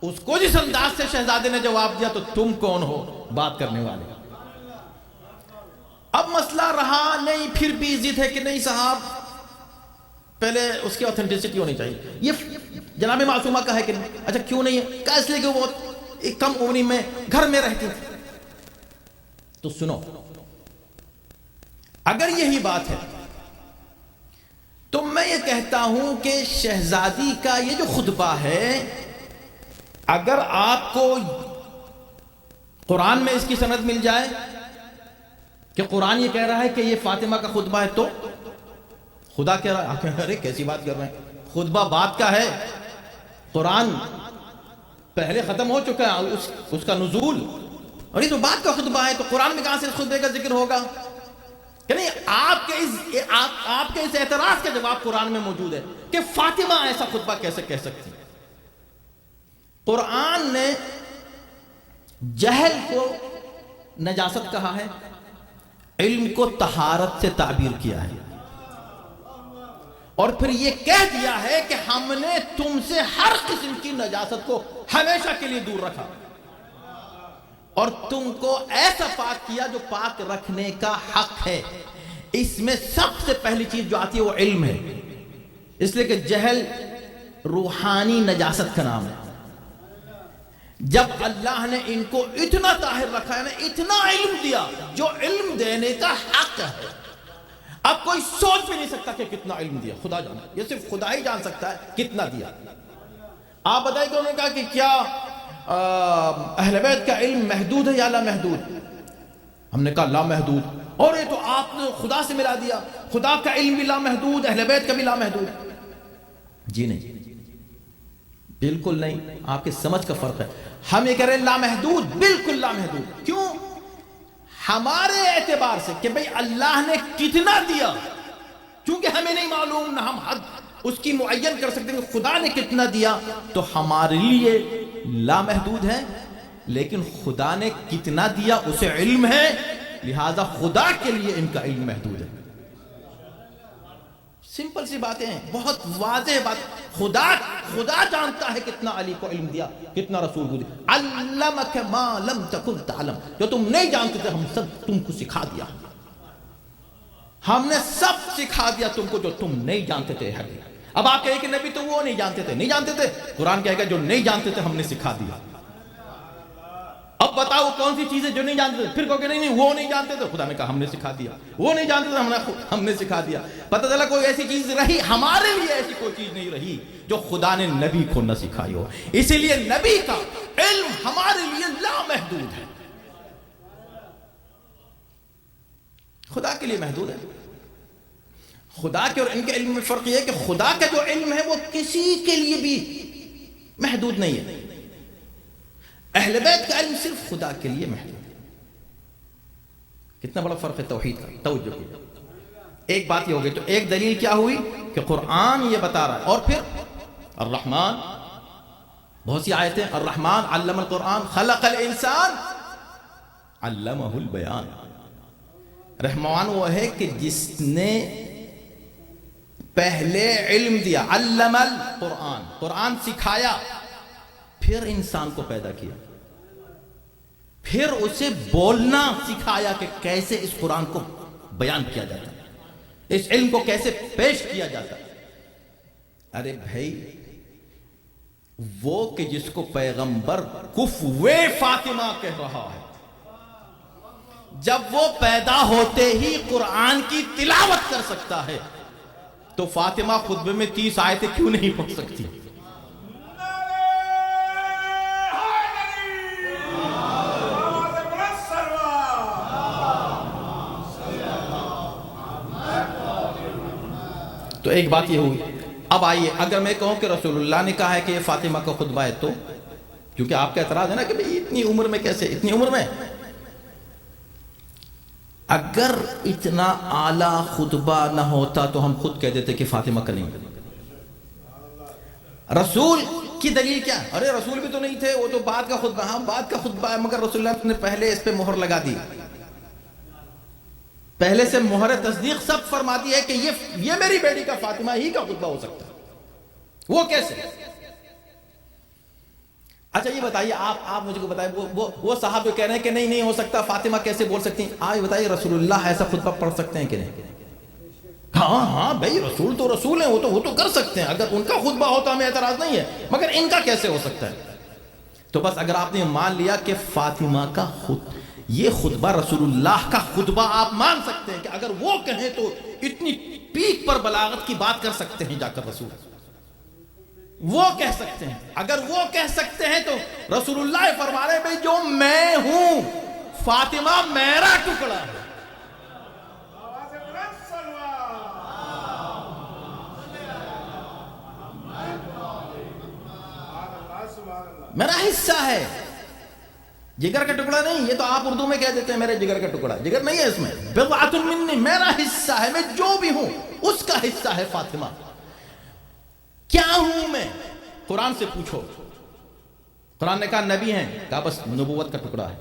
اس کو جس انداز سے شہزادے نے جواب دیا، تو تم کون ہو بات کرنے والے؟ اب مسئلہ رہا نہیں پھر بھی ضد ہے کہ نہیں صاحب پہلے اس کی اوتھینٹسٹی ہونی چاہیے. یہ جناب معصومہ کا ہے کہ نہیں؟ اچھا کیوں نہیں ہے؟ کہا اس لیے کہ وہ ایک کم عمری میں گھر میں رہتی تھی. تو سنو، اگر یہی بات ہے تو میں یہ کہتا ہوں کہ شہزادی کا یہ جو خطبہ ہے، اگر آپ کو قرآن میں اس کی سند مل جائے کہ قرآن یہ کہہ رہا ہے کہ یہ فاطمہ کا خطبہ ہے، تو خدا کہہ رہا ہے. ارے کیسی بات کر رہے ہیں؟ خطبہ بات کا ہے، قرآن پہلے ختم ہو چکا ہے، اس کا نزول، اور یہ تو بات کا خطبہ ہے، تو قرآن میں کہاں سے اس خطبے کا ذکر ہوگا؟ کہ نہیں. آپ کے اس اعتراض کا جواب قرآن میں موجود ہے کہ فاطمہ ایسا خطبہ کیسے کہہ سکتی. قرآن نے جہل کو نجاست کہا ہے، علم کو طہارت سے تعبیر کیا ہے، اور پھر یہ کہہ دیا ہے کہ ہم نے تم سے ہر قسم کی نجاست کو ہمیشہ کے لیے دور رکھا اور تم کو ایسا پاک کیا جو پاک رکھنے کا حق ہے. اس میں سب سے پہلی چیز جو آتی ہے وہ علم ہے، اس لیے کہ جہل روحانی نجاست کا نام ہے. جب اللہ نے ان کو اتنا طاہر رکھا ہے نا، اتنا علم دیا جو علم دینے کا حق ہے، اب کوئی سوچ بھی نہیں سکتا کہ کتنا علم دیا. خدا جانا، یہ صرف خدا ہی جان سکتا ہے کتنا دیا. آپ بتائیں کہ انہوں نے کہا کہ کیا اہل بیت کا علم محدود ہے یا لا محدود؟ ہم نے کہا لا محدود. اور یہ تو آپ نے خدا سے ملا دیا، خدا کا علم بھی لا محدود، اہل بیت کا بھی لا محدود. جی نہیں، بالکل نہیں، آپ کی سمجھ کا فرق ہے. ہم یہ کہہ رہے ہیں لا محدود، بالکل لا محدود. کیوں؟ ہمارے اعتبار سے کہ بھئی اللہ نے کتنا دیا، چونکہ ہمیں نہیں معلوم، نہ ہم حد اس کی معین کر سکتے کہ خدا نے کتنا دیا، تو ہمارے لیے لا محدود ہے. لیکن خدا نے کتنا دیا اسے علم ہے، لہذا خدا کے لیے ان کا علم محدود ہے. سمپل سی باتیں ہیں، بہت واضح بات. خدا جانتا ہے کتنا علی کو علم دیا، کتنا رسول کو دیا. علمک ما لم تکن تعلم، جو تم نہیں جانتے تھے ہم سب تم کو سکھا دیا. ہم نے سب سکھا دیا تم کو جو تم نہیں جانتے تھے. اب آپ کہیں کہ نبی تو وہ نہیں جانتے تھے، نہیں جانتے تھے. قرآن کہے گا جو نہیں جانتے تھے ہم نے سکھا دیا. اب بتاؤ کون سی چیزیں جو نہیں جانتے تھے؟ پھر کہو کہ نہیں وہ نہیں جانتے تھے، خدا نے کہا ہم نے سکھا دیا. وہ نہیں جانتے تھے، ہم نے سکھا دیا. پتہ چلا کوئی ایسی چیز رہی ہمارے لیے، ایسی کوئی چیز نہیں رہی جو خدا نے نبی کو نہ سکھائی ہو. اسی لیے نبی کا علم ہمارے لیے لا محدود ہے، خدا کے لیے محدود ہے. خدا کے اور ان کے علم میں فرق یہ ہے کہ خدا کا جو علم ہے وہ کسی کے لیے بھی محدود نہیں ہے. اہل بیت کا علم صرف خدا کے لیے محدود ہے. کتنا بڑا فرق ہے توحید کا. توجہ کیجیے. ایک بات یہ ہو گئی. تو ایک دلیل کیا ہوئی کہ قرآن یہ بتا رہا ہے. اور پھر الرحمن، بہت سی آیتیں، الرحمن علم القرآن خلق الانسان علمہ البیان. رحمان وہ ہے کہ جس نے پہلے علم دیا، علم القرآن، قرآن سکھایا، پھر انسان کو پیدا کیا، پھر اسے بولنا سکھایا کہ کیسے اس قرآن کو بیان کیا جاتا ہے، اس علم کو کیسے پیش کیا جاتا ہے. ارے بھائی وہ کہ جس کو پیغمبر کفوے فاطمہ کہہ رہا ہے، جب وہ پیدا ہوتے ہی قرآن کی تلاوت کر سکتا ہے تو فاطمہ خطبے میں 30 آیتیں کیوں نہیں پڑھ سکتی؟ تو ایک بات یہ ہوئی. اب آئیے، اگر میں کہوں کہ رسول اللہ نے کہا ہے کہ یہ فاطمہ کا خطبہ ہے، تو کیونکہ آپ کا اعتراض ہے نا کہ بھئی اتنی عمر میں کیسے، اتنی عمر میں. اگر اتنا اعلیٰ خطبہ نہ ہوتا تو ہم خود کہہ دیتے کہ فاطمہ کا نہیں. رسول کی دلیل کیا؟ ارے رسول بھی تو نہیں تھے، وہ تو بعد کا خطبہ. ہاں بعد کا خطبہ ہے، مگر رسول اللہ نے پہلے اس پہ مہر لگا دی، پہلے سے مہر تصدیق سب فرما دی ہے کہ یہ میری بیٹی کا فاطمہ ہی کا خطبہ ہو سکتا ہے. وہ کیسے؟ اچھا یہ بتائیے، آپ مجھے کو بتائیں، وہ صاحب جو کہہ رہے ہیں کہ نہیں ہو سکتا، فاطمہ کیسے بول سکتی ہیں، آج بتائیے رسول اللہ ایسا خطبہ پڑھ سکتے ہیں کہ نہیں؟ ہاں بھائی رسول تو رسول ہیں، وہ تو کر سکتے ہیں، اگر ان کا خطبہ ہو تو ہمیں اعتراض نہیں ہے، مگر ان کا کیسے ہو سکتا ہے؟ تو بس اگر آپ نے مان لیا کہ فاطمہ کا یہ خطبہ رسول اللہ کا خطبہ، آپ مان سکتے ہیں کہ اگر وہ کہیں تو اتنی پیک پر بلاغت کی بات کر سکتے ہیں جا کر رسول، وہ کہہ سکتے ہیں. اگر وہ کہہ سکتے ہیں تو رسول اللہ فرما رہے بھائی جو میں ہوں، فاطمہ میرا ٹکڑا ہے. میرا حصہ ہے، جگر کا ٹکڑا نہیں. یہ تو آپ اردو میں کہہ دیتے ہیں میرے جگر کا ٹکڑا، جگر نہیں ہے اس میں. بضعۃ منی، میرا حصہ ہے، میں جو بھی ہوں اس کا حصہ ہے فاطمہ. کیا ہوں میں؟ قرآن سے پوچھو. قرآن نے کہا نبی ہیں، کہا بس نبوت کا ٹکڑا ہے.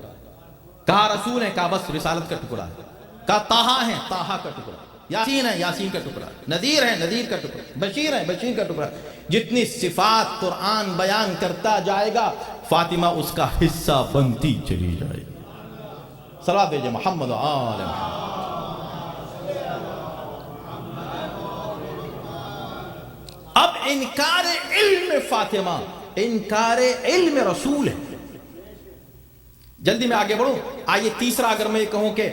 کہا رسول ہیں، کہا بس رسالت کا ٹکڑا ہے. کہا طٰہٰ ہیں، طٰہٰ کا ٹکڑا. یاسین ہیں، یاسین کا ٹکڑا. نذیر ہیں، نذیر کا ٹکڑا. بشیر ہیں، بشیر کا ٹکڑا. جتنی صفات قرآن بیان کرتا جائے گا فاطمہ اس کا حصہ بنتی چلی جائے گی. صلوات بھیجے محمد و آل محمد. اب انکار علم فاطمہ انکار علم رسول ہے. جلدی میں آگے بڑھوں. آئیے تیسرا، اگر میں یہ کہوں کہ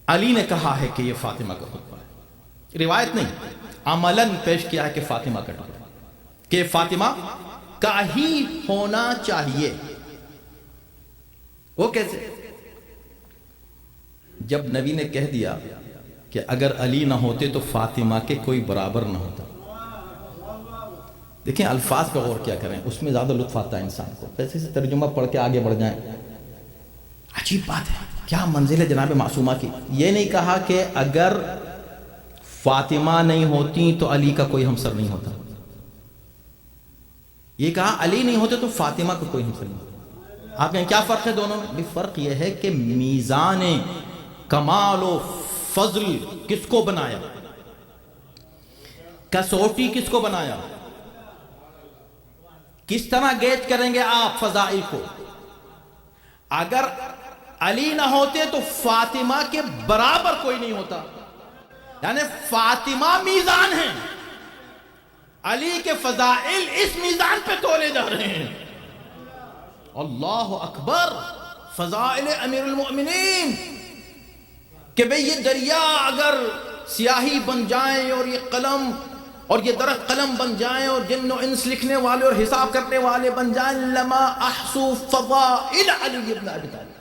علی نے کہا ہے کہ یہ فاطمہ کا خطبہ ہے، روایت نہیں، عملاً پیش کیا ہے کہ فاطمہ کا ٹکڑا، کہ فاطمہ کا ہی ہونا چاہیے. وہ کیسے؟ جب نبی نے کہہ دیا کہ اگر علی نہ ہوتے تو فاطمہ کے کوئی برابر نہ ہوتا. دیکھیں الفاظ پہ غور کیا کریں، اس میں زیادہ لطف آتا ہے انسان کو. ایسے سے ترجمہ پڑھ کے آگے بڑھ جائیں. عجیب بات ہے، کیا منزل ہے جناب معصومہ کی. یہ نہیں کہا کہ اگر فاطمہ نہیں ہوتی تو علی کا کوئی ہمسر نہیں ہوتا. یہ کہا علی نہیں ہوتے تو فاطمہ کا کوئی ہمسر نہیں ہوتا. آپ کہیں کیا فرق ہے دونوں میں؟ فرق یہ ہے کہ میزان کمال و فضل کس کو بنایا، کسوٹی کس کو بنایا، کس طرح گیج کریں گے آپ فضائل کو. اگر علی نہ ہوتے تو فاطمہ کے برابر کوئی نہیں ہوتا. یعنی فاطمہ میزان ہے، علی کے فضائل اس میزان پہ تولے جا رہے ہیں. اللہ اکبر. فضائل امیر المؤمنین کہ بھئی یہ دریا اگر سیاہی بن جائیں اور یہ قلم اور یہ درخت قلم بن جائیں اور جن و انس لکھنے والے اور حساب کرنے والے بن جائیں، لما احصو فضائل علی ابن ابی طالب.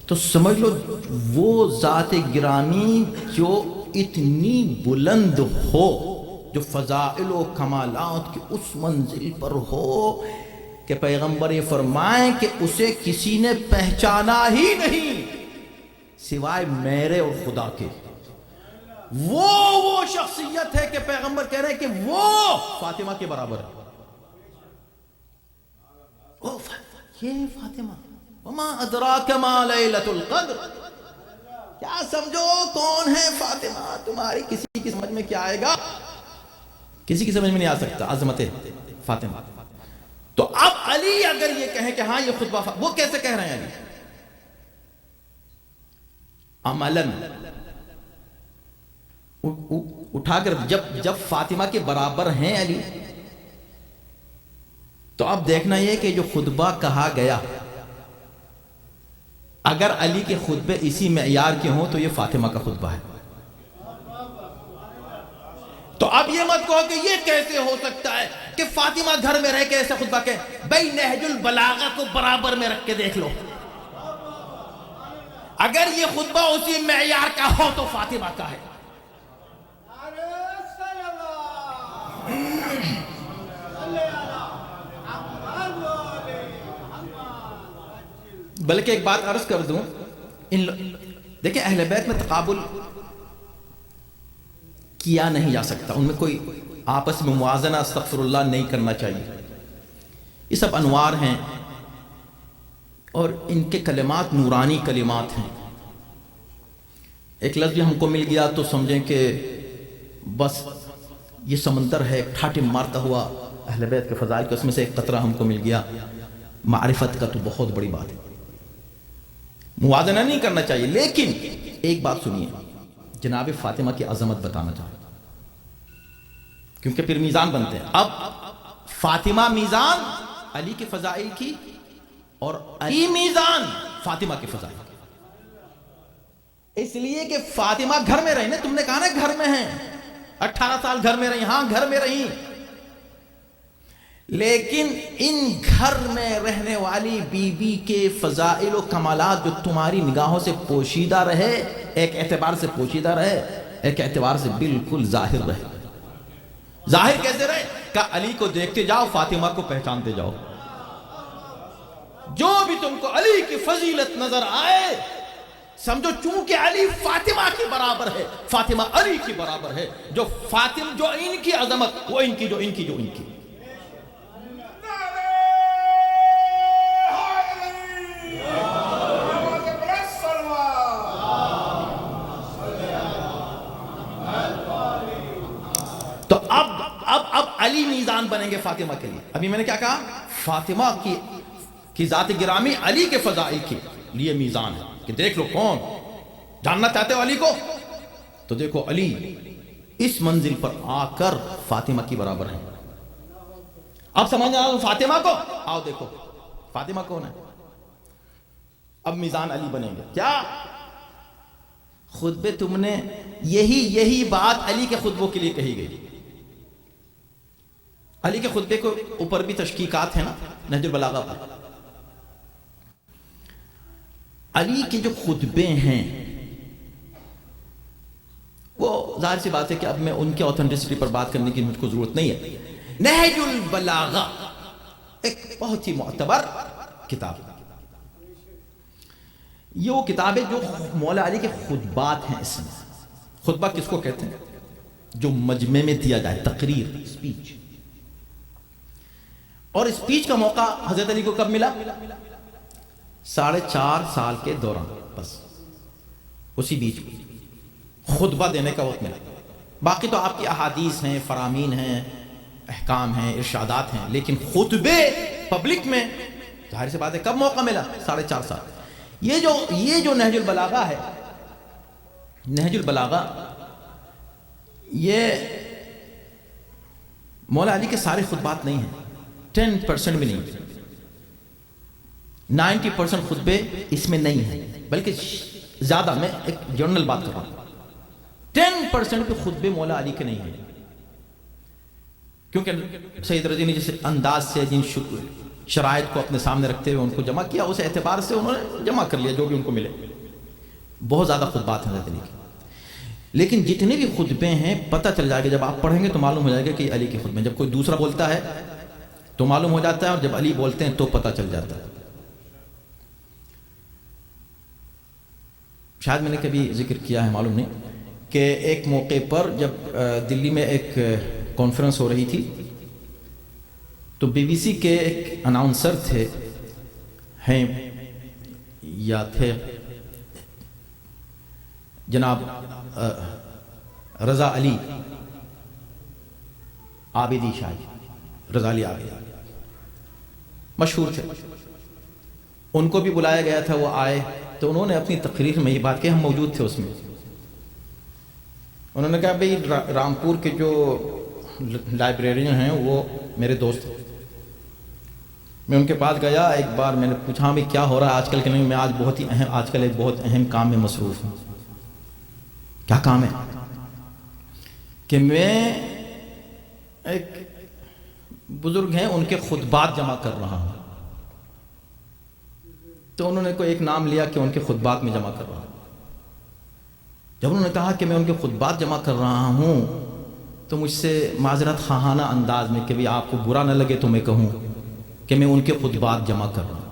تو سمجھ لو وہ ذات گرامی جو اتنی بلند ہو، جو فضائل و کمالات کی اس منزل پر ہو کہ پیغمبر یہ فرمائیں کہ اسے کسی نے پہچانا ہی نہیں سوائے میرے اور خدا کے۔ وہ شخصیت ہے کہ پیغمبر کہہ رہے ہیں کہ وہ فاطمہ کے برابر ہے۔ یہ فاطمہ، وما ادراک ما لیلۃ القدر، کیا سمجھو کون ہے فاطمہ؟ تمہاری کسی کی سمجھ میں کیا آئے گا؟ کسی کی سمجھ میں نہیں آ سکتا عظمت فاطمہ۔ تو اب علی اگر یہ کہیں کہ ہاں یہ خطبہ وہ کیسے کہہ رہے ہیں علی؟ عملاً اٹھا کر جب فاطمہ کے برابر ہیں علی، تو اب دیکھنا یہ کہ جو خطبہ کہا گیا، اگر علی کے خطبے اسی معیار کے ہوں تو یہ فاطمہ کا خطبہ ہے۔ تو اب یہ مت کہو کہ یہ کیسے ہو سکتا ہے کہ فاطمہ گھر میں رہ کے ایسا خطبہ کہے۔ بھائی نہج البلاغہ کو برابر میں رکھ کے دیکھ لو، اگر یہ خطبہ اسی معیار کا ہو تو فاطمہ کا ہے۔ بلکہ ایک بات عرض کر دوں، دیکھیں اہل بیت میں تقابل کیا نہیں جا سکتا، ان میں کوئی آپس میں موازنہ استغفر اللہ نہیں کرنا چاہیے۔ یہ سب انوار ہیں اور ان کے کلمات نورانی کلمات ہیں۔ ایک لفظ ہم کو مل گیا تو سمجھیں کہ بس یہ سمندر ہے ٹھاٹے مارتا ہوا اہل بیت کے فضائل کے، اس میں سے ایک قطرہ ہم کو مل گیا معرفت کا، تو بہت بڑی بات ہے، موازنہ نہیں کرنا چاہیے۔ لیکن ایک بات سنیے، جناب فاطمہ کی عظمت بتانا چاہتا ہوں، کیونکہ پھر میزان بنتے ہیں۔ اب فاطمہ میزان علی کے فضائل کی اور علی میزان فاطمہ کے فضائل کی، اس لیے کہ فاطمہ گھر میں رہی نا، تم نے کہا نا گھر میں ہیں، 18 سال گھر میں رہی، ہاں گھر میں رہی، لیکن ان گھر میں رہنے والی بی بی کے فضائل و کمالات جو تمہاری نگاہوں سے پوشیدہ رہے، ایک اعتبار سے پوشیدہ رہے، ایک اعتبار سے بالکل ظاہر رہے۔ ظاہر کیسے رہے؟ کہ علی کو دیکھتے جاؤ، فاطمہ کو پہچانتے جاؤ، جو بھی تم کو علی کی فضیلت نظر آئے سمجھو چونکہ علی فاطمہ کے برابر ہے، فاطمہ علی کی برابر ہے، جو ان کی عظمت وہ ان کی، جو ان کی جو ان کی۔ تو اب علی میزان بنیں گے فاطمہ کے لیے۔ ابھی میں نے کیا کہا؟ فاطمہ کی ذات گرامی علی کے فضائل کے لیے میزان ہے کہ دیکھ لو کون جاننا چاہتے ہو علی کو، تو دیکھو علی اس منزل پر آ کر فاطمہ کی برابر ہے۔ اب سمجھنا فاطمہ کو، آؤ دیکھو فاطمہ کون ہے۔ اب میزان علی بنیں گے۔ کیا خطبے تم نے یہی بات علی کے خطبوں کے لیے کہی گئی۔ علی کے خطبے کو اوپر بھی تشکیقات ہیں نا نہج البلاغہ پر۔ علی کے جو خطبے ہیں وہ ظاہر سی بات ہے کہ اب میں ان کے اوتھینٹسٹی پر بات کرنے کی مجھ کو ضرورت نہیں ہے۔ نہج البلاغہ ایک بہت ہی معتبر کتاب ہے، یہ وہ کتاب ہے جو مولا علی کے خطبات ہیں۔ اس میں خطبہ کس کو کہتے ہیں؟ جو مجمع میں دیا جائے، تقریر، اسپیچ۔ اور اسپیچ کا موقع حضرت علی کو کب ملا؟ 4.5 سال کے دوران، بس اسی بیچ میں خطبہ دینے کا وقت ملا۔ باقی تو آپ کی احادیث ہیں، فرامین ہیں، احکام ہیں، ارشادات ہیں، لیکن خطبے پبلک میں ظاہر سی بات ہے کب موقع ملا؟ 4.5 سال۔ یہ جو نہج البلاغہ ہے، نہج البلاغہ یہ مولا علی کے سارے خطبات نہیں ہیں، 10% بھی نہیں، 90% خطبے اس میں نہیں ہیں، بلکہ زیادہ، میں ایک جنرل بات کر رہا ہوں، 10% کے خطبے مولا علی کے نہیں ہیں، کیونکہ سید رضی نے جس انداز سے، جن شرائط کو اپنے سامنے رکھتے ہوئے ان کو جمع کیا، اس اعتبار سے انہوں نے جمع کر لیا جو بھی ان کو ملے. بہت زیادہ خطبات ہیں حضرت علی کے، لیکن جتنے بھی خطبے ہیں پتہ چل جائے گا، جب آپ پڑھیں گے تو معلوم ہو جائے گا کہ علی کے خطبے. جب کوئی دوسرا بولتا ہے تو معلوم ہو جاتا ہے، اور جب علی بولتے ہیں تو پتہ چل جاتا ہے. شاید میں نے کبھی ذکر کیا ہے، معلوم نہیں، کہ ایک موقع پر جب دلی میں ایک کانفرنس ہو رہی تھی تو بی بی سی کے ایک اناؤنسر ہیں یا تھے جناب رضا علی عابدی، شاید رضا علی عابدی مشہور تھے. ان کو بھی بلایا گیا تھا، وہ آئے تو انہوں نے اپنی تقریر میں یہ بات کہ ہم موجود تھے اس میں. انہوں نے کہا بھئی رامپور کے جو لائبریرین ہیں وہ میرے دوست ہیں. میں ان کے پاس گیا ایک بار، میں نے پوچھا بھئی کیا ہو رہا ہے آج کل کے نہیں، میں آج کل ایک بہت اہم کام میں مصروف ہوں. کیا کام ہے؟ کہ میں ایک بزرگ ہیں ان کے خطبات جمع کر رہا ہوں. تو انہوں نے کوئی ایک نام لیا کہ ان کے خطبات میں جمع کر رہا ہوں. جب انہوں نے کہا کہ میں ان کے خطبات جمع کر رہا ہوں تو مجھ سے معذرت خواہانہ انداز میں کہ بھی آپ کو برا نہ لگے تو میں کہوں کہ میں ان کے خطبات جمع کر رہا ہوں.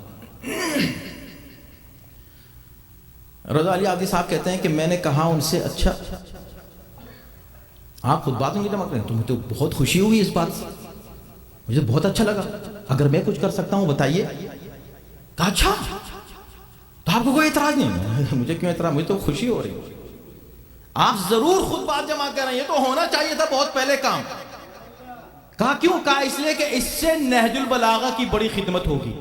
رضا علی عابدی صاحب کہتے ہیں کہ میں نے کہا ان سے اچھا آپ خطبات میں جمع کریں؟ تو مجھے بہت خوشی ہوئی اس بات سے، مجھے بہت اچھا لگا، اگر میں کچھ کر سکتا ہوں بتائیے. کہا اچھا تو آپ کو کوئی اعتراض نہیں؟ مجھے کیوں اعتراض، مجھے تو خوشی ہو رہی ہے. آپ ضرور خطبات جمع کریں، یہ تو ہونا چاہیے تھا بہت پہلے کام. کہا کیوں؟ کہا اس لیے کہ اس سے نہج البلاغہ کی بڑی خدمت ہوگی.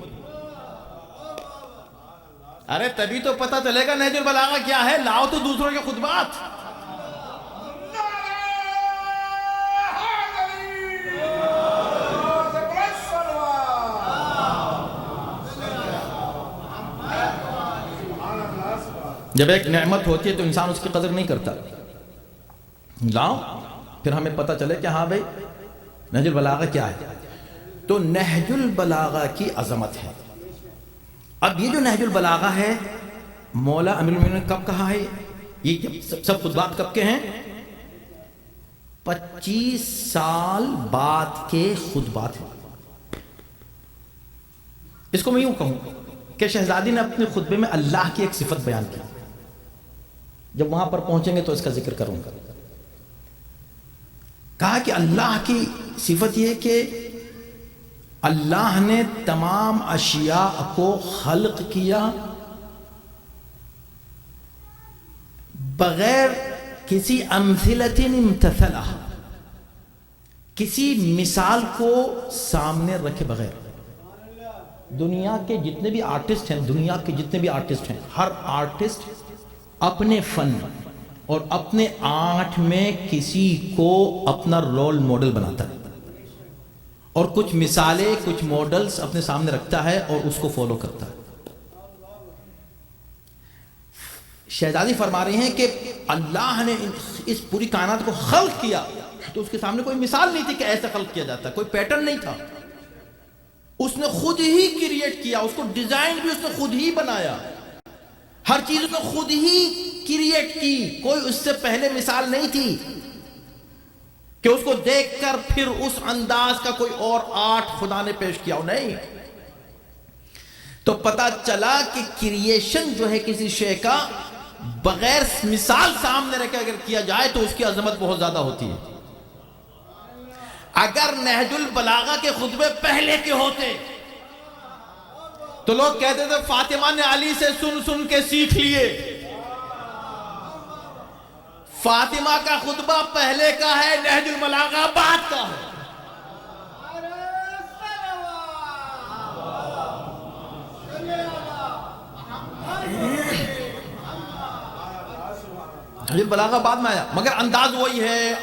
ارے تبھی تو پتہ چلے گا نہج البلاغہ کیا ہے. لاؤ تو دوسروں کے خطبات. جب ایک نعمت ہوتی ہے تو انسان اس کی قدر نہیں کرتا. لاؤ پھر ہمیں پتہ چلے کہ ہاں بھائی نہج البلاغہ کیا ہے. تو نہج البلاغہ کی عظمت ہے. اب یہ جو نہج البلاغہ ہے مولا امیر المومنین نے کب کہا ہے؟ یہ سب خطبات کب کے ہیں؟ 25 سال بعد کے خطبات ہیں. اس کو میں یوں کہوں کہ شہزادی نے اپنے خطبے میں اللہ کی ایک صفت بیان کی. جب وہاں پر پہنچیں گے تو اس کا ذکر کروں گا. کہا کہ اللہ کی صفت یہ کہ اللہ نے تمام اشیاء کو خلق کیا بغیر کسی امثلۃ امتثلہ، کسی مثال کو سامنے رکھے بغیر. دنیا کے جتنے بھی آرٹسٹ ہیں ہر آرٹسٹ اپنے فن اور اپنے آرٹ میں کسی کو اپنا رول ماڈل بناتا ہے اور کچھ مثالیں کچھ ماڈلز اپنے سامنے رکھتا ہے اور اس کو فالو کرتا ہے. شہزادی فرما رہے ہیں کہ اللہ نے اس پوری کائنات کو خلق کیا تو اس کے سامنے کوئی مثال نہیں تھی کہ ایسا خلق کیا جاتا ہے، کوئی پیٹرن نہیں تھا. اس نے خود ہی کریٹ کیا، اس کو ڈیزائن بھی اس نے خود ہی بنایا، ہر چیز اس نے خود ہی کریٹ کی. کوئی اس سے پہلے مثال نہیں تھی کہ اس کو دیکھ کر پھر اس انداز کا کوئی اور آرٹ خدا نے پیش کیا. نہیں، تو پتا چلا کہ کریشن جو ہے کسی شے کا بغیر مثال سامنے رکھ کے اگر کیا جائے تو اس کی عظمت بہت زیادہ ہوتی ہے. اگر نہج البلاغہ کے خطبے پہلے کے ہوتے تو لوگ کہتے تھے فاطمہ نے علی سے سن کے سیکھ لیے. فاطمہ کا خطبہ پہلے کا ہے، نہج البلاغہ بعد کا ہے. نہج البلاغہ بعد میں آیا مگر انداز وہی ہے،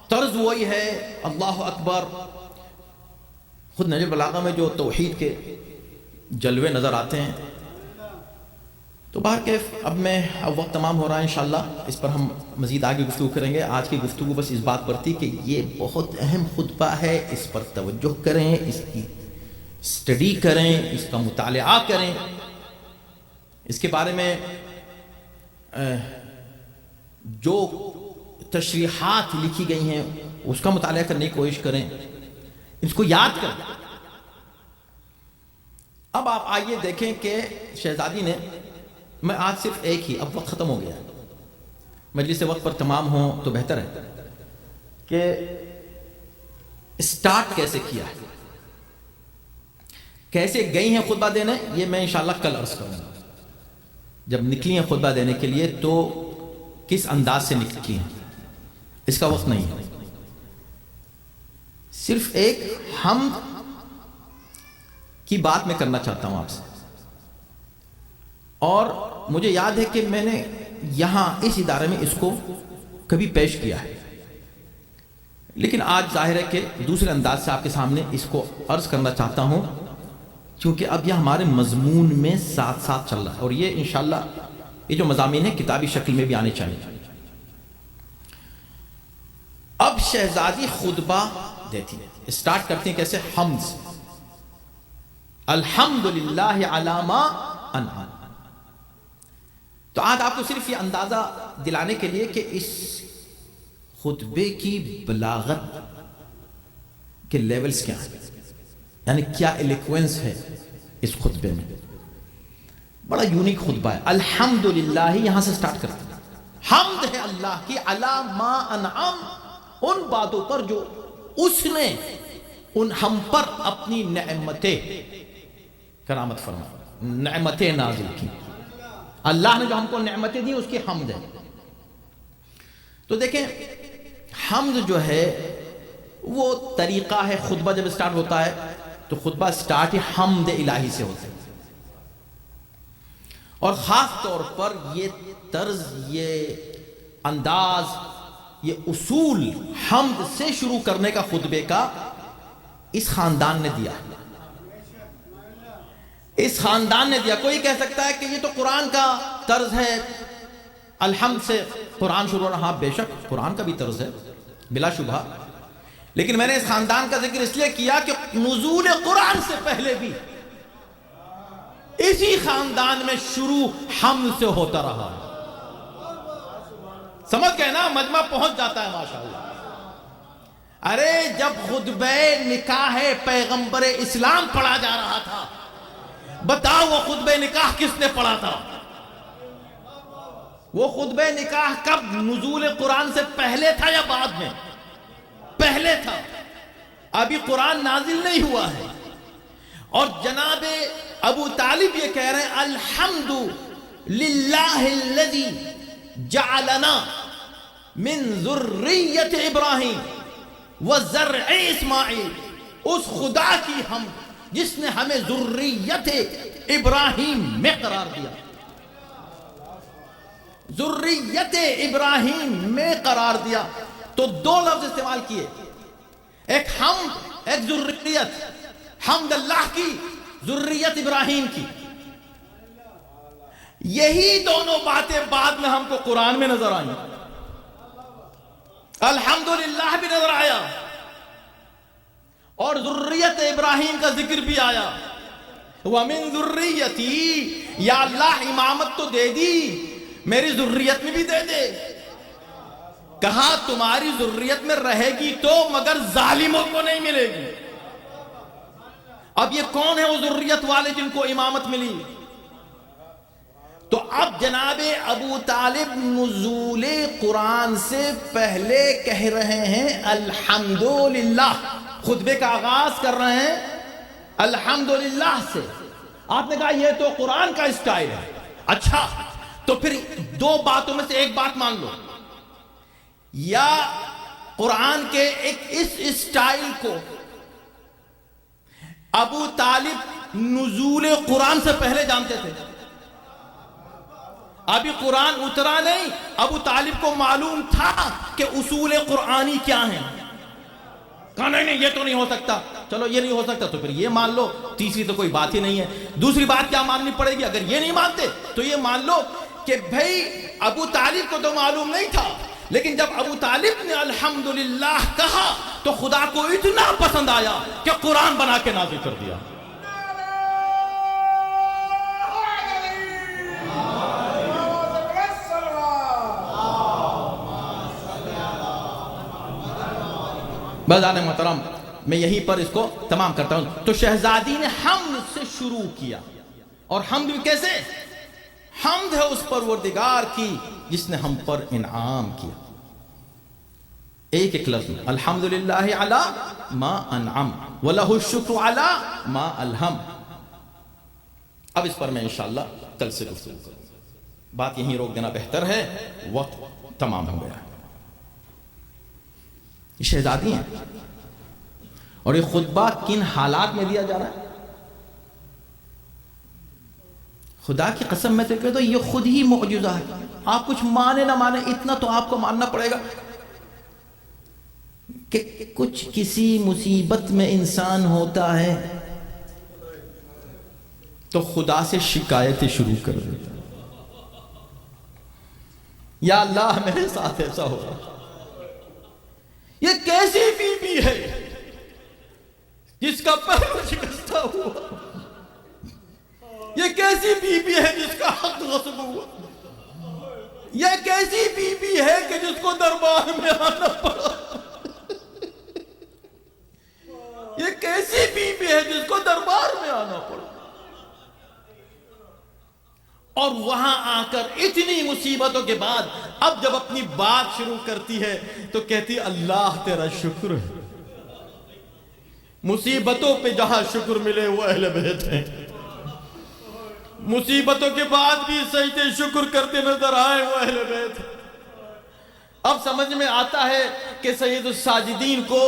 طرز وہی ہے. اللہ اکبر. خود نہج البلاغہ میں جو توحید کے جلوے نظر آتے ہیں. تو بہرکیف اب وقت تمام ہو رہا ہے، انشاءاللہ اس پر ہم مزید آگے گفتگو کریں گے. آج کی گفتگو بس اس بات پر تھی کہ یہ بہت اہم خطبہ ہے، اس پر توجہ کریں، اسٹڈی کریں، اس کا مطالعہ کریں، اس کے بارے میں جو تشریحات لکھی گئی ہیں اس کا مطالعہ کرنے کی کوشش کریں، اس کو یاد کریں۔ اب آپ آئیے دیکھیں کہ شہزادی نے، میں آج صرف ایک ہی، اب وقت ختم ہو گیا، مجلس وقت پر تمام ہوں تو بہتر ہے، کہ اسٹارٹ کیسے کیا ہے، کیسے گئی ہیں خطبہ دینے، یہ میں انشاءاللہ کل عرض کروں گا۔ جب نکلی ہیں خطبہ دینے کے لیے تو کس انداز سے نکلی ہیں، اس کا وقت نہیں ہے۔ صرف ایک حمد کی بات میں کرنا چاہتا ہوں آپ سے، اور مجھے یاد ہے کہ میں نے یہاں اس ادارے میں اس کو کبھی پیش کیا ہے، لیکن آج ظاہر ہے کہ دوسرے انداز سے آپ کے سامنے اس کو عرض کرنا چاہتا ہوں، کیونکہ اب یہ ہمارے مضمون میں ساتھ ساتھ چل رہا ہے، اور یہ انشاءاللہ یہ جو مضامین ہیں کتابی شکل میں بھی آنے چاہیے۔ اب شہزادی خطبہ دیتی ہے، اسٹارٹ کرتی ہیں کیسے؟ حمد سے، الحمدللہ علی ما انعم۔ تو آج آپ کو صرف یہ اندازہ دلانے کے لیے کہ اس خطبے کی بلاغت کے لیولز کیا ہیں، یعنی کیا ایلیکوینس ہے اس خطبے میں، بڑا یونیک خطبہ ہے۔ الحمدللہ یہاں سے سٹارٹ کرتے ہیں، حمد ہے اللہ کی، علی ما انعم، ان باتوں پر جو اس نے ان ہم پر اپنی نعمتیں کرامت فرما، نعمتیں نازل کی، اللہ نے جو ہم کو نعمتیں دی اس کی حمد ہے۔ تو دیکھیں حمد جو ہے وہ طریقہ ہے، خطبہ جب سٹارٹ ہوتا ہے تو خطبہ سٹارٹ ہی حمد الہی سے ہوتا ہے، اور خاص طور پر یہ طرز، یہ انداز، یہ اصول حمد سے شروع کرنے کا خطبے کا اس خاندان نے دیا، اس خاندان نے دیا۔ کوئی کہہ سکتا ہے کہ یہ تو قرآن کا طرز ہے، الحمد سے قرآن شروع ہو رہا، ہاں بے شک قرآن کا بھی طرز ہے بلا شبہ، لیکن میں نے اس خاندان کا ذکر اس لیے کیا کہ نزول قرآن سے پہلے بھی اسی خاندان میں شروع حمد سے ہوتا رہا ہے۔ سمجھ گئے نا، مجمع پہنچ جاتا ہے ماشاءاللہ۔ ارے جب خطبہ نکاح پیغمبر اسلام پڑھا جا رہا تھا، بتاؤ وہ خطبہ نکاح کس نے پڑھا تھا؟ وہ خطبہ نکاح کب؟ نزول قرآن سے پہلے تھا یا بعد میں؟ پہلے تھا، ابھی قرآن نازل نہیں ہوا ہے۔ اور جناب ابو طالب یہ کہہ رہے ہیں الحمد للہ الذی جعلنا من ذریت ابراہیم وزرع اسماعیل، اس خدا کی حمد جس نے ہمیں ذریت ابراہیم میں قرار دیا، ذریت ابراہیم میں قرار دیا۔ تو دو لفظ استعمال کیے، ایک حمد ایک ذریت، حمد اللہ کی، ذریت ابراہیم کی۔ یہی دونوں باتیں بعد میں ہم کو قرآن میں نظر آئیں، الحمدللہ بھی نظر آیا اور ذریت ابراہیم کا ذکر بھی آیا۔ وَمِن ذُرِّيَّتِي، یا اللہ امامت تو دے دی، میری ذریت میں بھی دے دے۔ کہا تمہاری ذریت میں رہے گی تو مگر ظالموں کو نہیں ملے گی۔ اب یہ کون ہے وہ ذریت والے جن کو امامت ملی؟ تو اب جناب ابو طالب نزول قرآن سے پہلے کہہ رہے ہیں الحمدللہ، خطبے کا آغاز کر رہے ہیں الحمدللہ سے۔ آپ نے کہا یہ تو قرآن کا اسٹائل ہے، اچھا تو پھر دو باتوں میں سے ایک بات مان لو، یا قرآن کے ایک اس اسٹائل کو ابو طالب نزول قرآن سے پہلے جانتے تھے، ابھی قرآن اترا نہیں، ابو طالب کو معلوم تھا کہ اصول قرآنی کیا ہیں۔ کہا نہیں یہ تو نہیں ہو سکتا، چلو یہ نہیں ہو سکتا تو پھر یہ مان لو، تیسری تو کوئی بات ہی نہیں ہے۔ دوسری بات کیا ماننی پڑے گی؟ اگر یہ نہیں مانتے تو یہ مان لو کہ بھئی ابو طالب کو تو معلوم نہیں تھا، لیکن جب ابو طالب نے الحمدللہ کہا تو خدا کو اتنا پسند آیا کہ قرآن بنا کے نازل کر دیا۔ بازار محترم میں یہیں پر اس کو تمام کرتا ہوں. تو شہزادی نے حمد سے شروع کیا. اور حمد بھی کیسے؟ حمد ہے اس پروردگار کی جس نے ہم پر انعام کیا. ایک ایک لفظ الحمدللہ علی ما انعم وَلَهُ الشُّكْرُ علی ما الہم. اب اس پر میں انشاءاللہ کل سے گفتگو کروں. بات یہیں روک دینا بہتر ہے، وقت تمام ہو گیا. یہ شہزادی ہیں اور یہ خطبہ کن حالات میں دیا جا رہا ہے؟ خدا کی قسم میں تو کہتا ہوں یہ خود ہی معجزہ ہے. آپ کچھ مانے نہ مانے اتنا تو آپ کو ماننا پڑے گا کہ کچھ کسی مصیبت میں انسان ہوتا ہے تو خدا سے شکایتیں شروع کر دیتا. یا اللہ میرے ساتھ ایسا ہو رہا. یہ کیسی بی بی ہے جس کا پیر شکستہ ہوا؟ یہ کیسی بی بی ہے جس کا حق غصب ہوا؟ یہ کیسی بی بی ہے کہ جس کو دربار میں آنا پڑا؟ یہ کیسی بی بی ہے جس کو دربار میں آنا پڑا؟ اور وہاں آ کر اتنی مصیبتوں کے بعد اب جب اپنی بات شروع کرتی ہے تو کہتی اللہ تیرا شکر ہے. مصیبتوں پہ جہاں شکر ملے وہ اہل بیت ہیں. مصیبتوں کے بعد بھی سجدے شکر کرتے نظر آئے وہ اہل بیت ہیں. اب سمجھ میں آتا ہے کہ سید الساجدین کو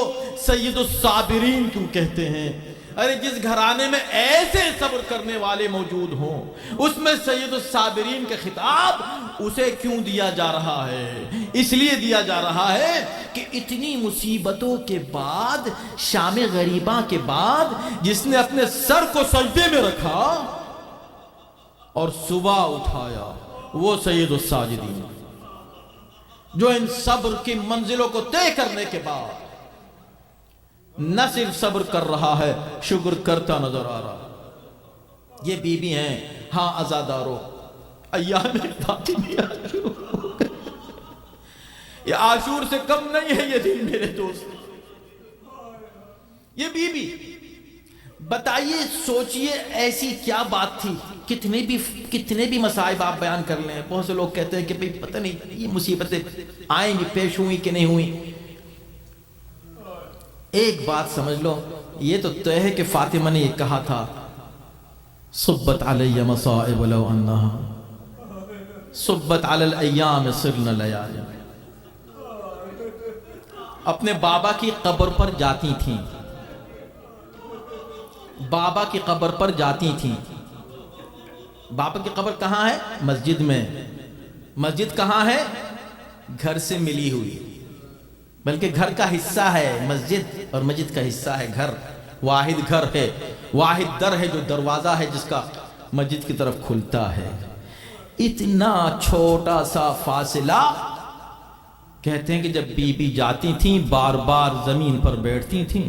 سید الصابرین کیوں کہتے ہیں. ارے جس گھرانے میں ایسے صبر کرنے والے موجود ہوں اس میں سید الصابرین کے خطاب اسے کیوں دیا جا رہا ہے؟ اس لیے دیا جا رہا ہے کہ اتنی مصیبتوں کے بعد، شام غریبہ کے بعد، جس نے اپنے سر کو سجدے میں رکھا اور صبح اٹھایا وہ سید الساجدین، جو ان صبر کی منزلوں کو طے کرنے کے بعد نہ صرف صبر کر رہا ہے شکر کرتا نظر آ رہا. یہ بی بی ہیں ہاں عزادارو ایام فاطمی عاشور. یہ عاشور سے کم نہیں ہے یہ دن میرے دوست. یہ بی بی بتائیے، سوچئے ایسی کیا بات تھی. کتنے بھی مصائب آپ بیان کر لیں، بہت سے لوگ کہتے ہیں کہ بھئی پتہ نہیں یہ مصیبتیں آئیں گی، پیش ہوئی کہ نہیں ہوئی. ایک بات سمجھ لو، یہ تو طے ہے کہ فاطمہ نے یہ کہا تھا صبت علی مصائب لو انہا صبت علی الایام صرن لیال. اپنے بابا کی قبر پر جاتی تھیں، بابا کی قبر پر جاتی تھیں. بابا کی قبر کہاں ہے؟ مسجد میں. مسجد کہاں ہے؟ گھر سے ملی ہوئی، بلکہ گھر کا حصہ ہے مسجد اور مسجد کا حصہ ہے گھر. واحد گھر ہے، واحد در ہے جو دروازہ ہے جس کا مسجد کی طرف کھلتا ہے. اتنا چھوٹا سا فاصلہ. کہتے ہیں کہ جب بی بی جاتی تھیں بار بار زمین پر بیٹھتی تھیں،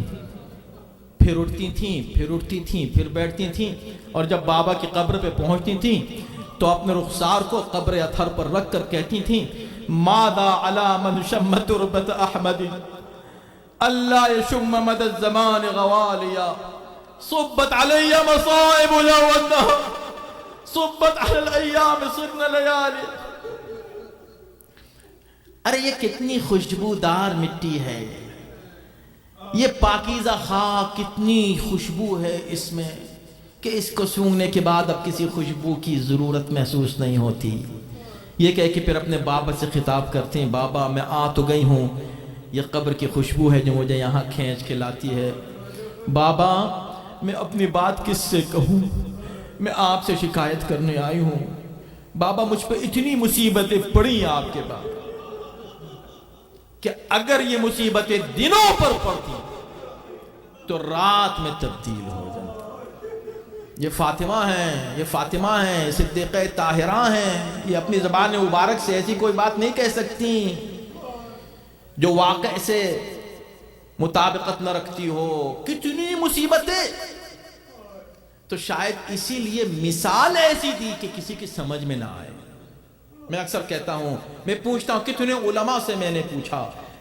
پھر اٹھتی تھیں، پھر اٹھتی تھیں، پھر بیٹھتی تھیں. اور جب بابا کی قبر پہ پہنچتی تھیں تو اپنے رخسار کو قبر اطہر پر رکھ کر کہتی تھیں ماذا علی من شم تربت احمد اللہ یشم مد الزمان غوالیا صبت علی مصائب لو انہا صبت علی الایام صرن لیالی. ارے یہ کتنی خوشبودار مٹی ہے، یہ پاکیزہ خاک، کتنی خوشبو ہے اس میں کہ اس کو سونگھنے کے بعد اب کسی خوشبو کی ضرورت محسوس نہیں ہوتی. یہ کہہ کہ پھر اپنے بابا سے خطاب کرتے ہیں بابا میں آ تو گئی ہوں، یہ قبر کی خوشبو ہے جو مجھے یہاں کھینچ کے لاتی ہے. بابا میں اپنی بات کس سے کہوں، میں آپ سے شکایت کرنے آئی ہوں. بابا مجھ پہ اتنی مصیبتیں پڑی آپ کے بعد کہ اگر یہ مصیبتیں دنوں پر پڑتی تو رات میں تبدیل ہو جاتی. یہ فاطمہ ہیں صدیقہ طاہرہ ہیں. یہ اپنی زبان مبارک سے ایسی کوئی بات نہیں کہہ سکتی جو واقع سے مطابقت نہ رکھتی ہو. کتنی مصیبتیں. تو شاید اسی لیے مثال ایسی دی کہ کسی کی سمجھ میں نہ آئے. میں اکثر کہتا ہوں، میں پوچھتا ہوں کتنے علماء سے میں نے پوچھا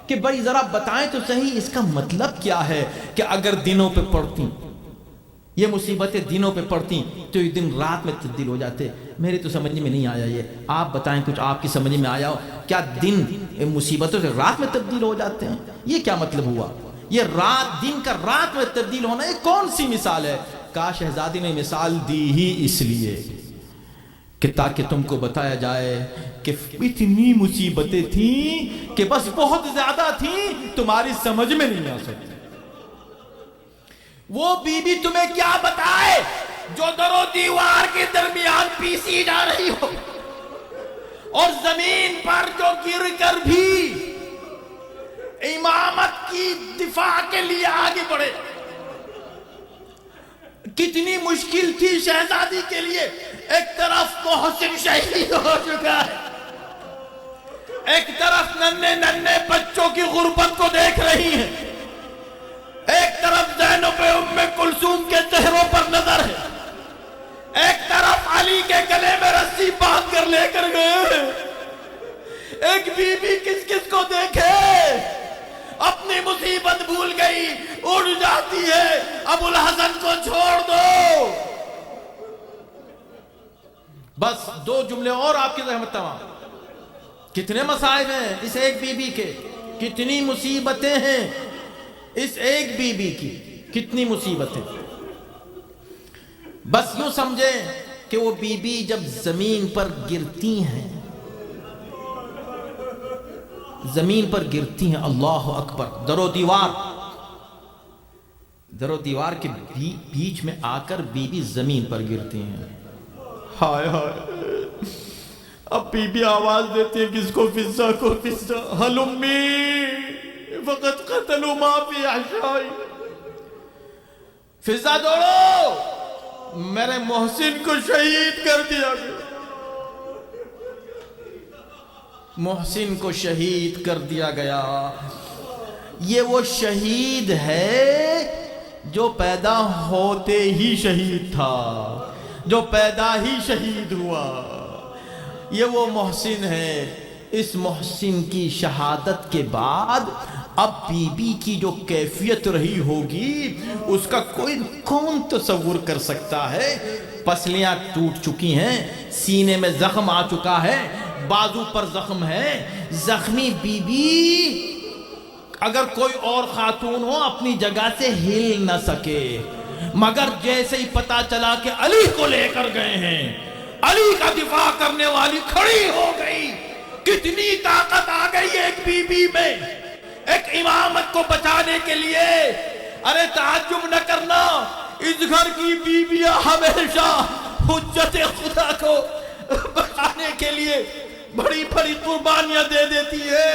کہ بھائی ذرا بتائیں تو صحیح اس کا مطلب کیا ہے کہ اگر دنوں پہ پڑھتی یہ مصیبتیں دنوں پہ پڑھتی تو یہ دن رات میں تبدیل ہو جاتے. میرے تو سمجھ میں نہیں آیا, یہ آپ بتائیں کچھ آپ کی سمجھ میں آیا ہو. کیا دن مصیبتوں سے رات میں تبدیل ہو جاتے ہیں؟ یہ کیا مطلب ہوا؟ یہ رات دن کا رات میں تبدیل ہونا یہ کون سی مثال ہے؟ کاش شہزادی نے مثال دی ہی اس لیے کہ تاکہ تم کو بتایا جائے کہ اتنی مصیبتیں تھیں کہ بس بہت زیادہ تھیں, تمہاری سمجھ میں نہیں آ سکتی. وہ بی بی تمہیں کیا بتائے جو در و دیوار کے درمیان پیسی جا رہی ہو اور زمین پر جو گر کر بھی امامت کی دفاع کے لیے آگے بڑھے. کتنی مشکل تھی شہزادی کے لیے. ایک طرف محسن شہید ہو چکا ہے, ایک طرف ننھے ننھے بچوں کی غربت کو دیکھ رہی ہیں, ایک طرف زینب ام کلثوم کے چہروں پر نظر ہے, ایک طرف علی کے گلے میں رسی باندھ کر لے کر گئے. ایک بی بی کس کس کو دیکھے, اپنی مصیبت بھول گئی, اڑ جاتی ہے. ابو الحسن کو چھوڑ دو. بس دو جملے اور آپ کی رحمت تمام. کتنے مصائب ہیں اس ایک بی بی کے, کتنی مصیبتیں ہیں اس ایک بی بی کی, کتنی مصیبتیں. بس یوں سمجھیں کہ وہ بی بی جب زمین پر گرتی ہیں, زمین پر گرتی ہیں, اللہ اکبر, در و دیوار کے بیچ میں آ کر بی بی زمین پر گرتی ہیں. ہائے ہائے, اب بی بی آواز دیتی ہے کس کو, فضا کو, فضا ہلمی فقط قتلوا ما فی احشائی. فضا دوڑو, میرے محسن کو شہید کر دیا گیا, محسن کو شہید کر دیا گیا. یہ وہ شہید ہے جو پیدا ہوتے ہی شہید تھا, جو پیدا ہی شہید ہوا. یہ وہ محسن ہے. اس محسن کی شہادت کے بعد اب بی بی کی جو کیفیت رہی ہوگی اس کا کوئی کون تصور کر سکتا ہے. پسلیاں ٹوٹ چکی ہیں, سینے میں زخم آ چکا ہے, بازو پر زخم ہے. زخمی بی بی اگر کوئی اور خاتون ہو اپنی جگہ سے ہل نہ سکے, مگر جیسے ہی پتا چلا کہ علی کو لے کر گئے ہیں, علی کا دفاع کرنے والی کھڑی ہو گئی. کتنی طاقت آ گئی ایک بی بی میں, ایک امامت کو بچانے کے لیے. ارے تعجب نہ کرنا, اس گھر کی بیویاں ہمیشہ حجت خدا کو بچانے کے لیے بڑی بڑی قربانیاں دے دیتی ہے.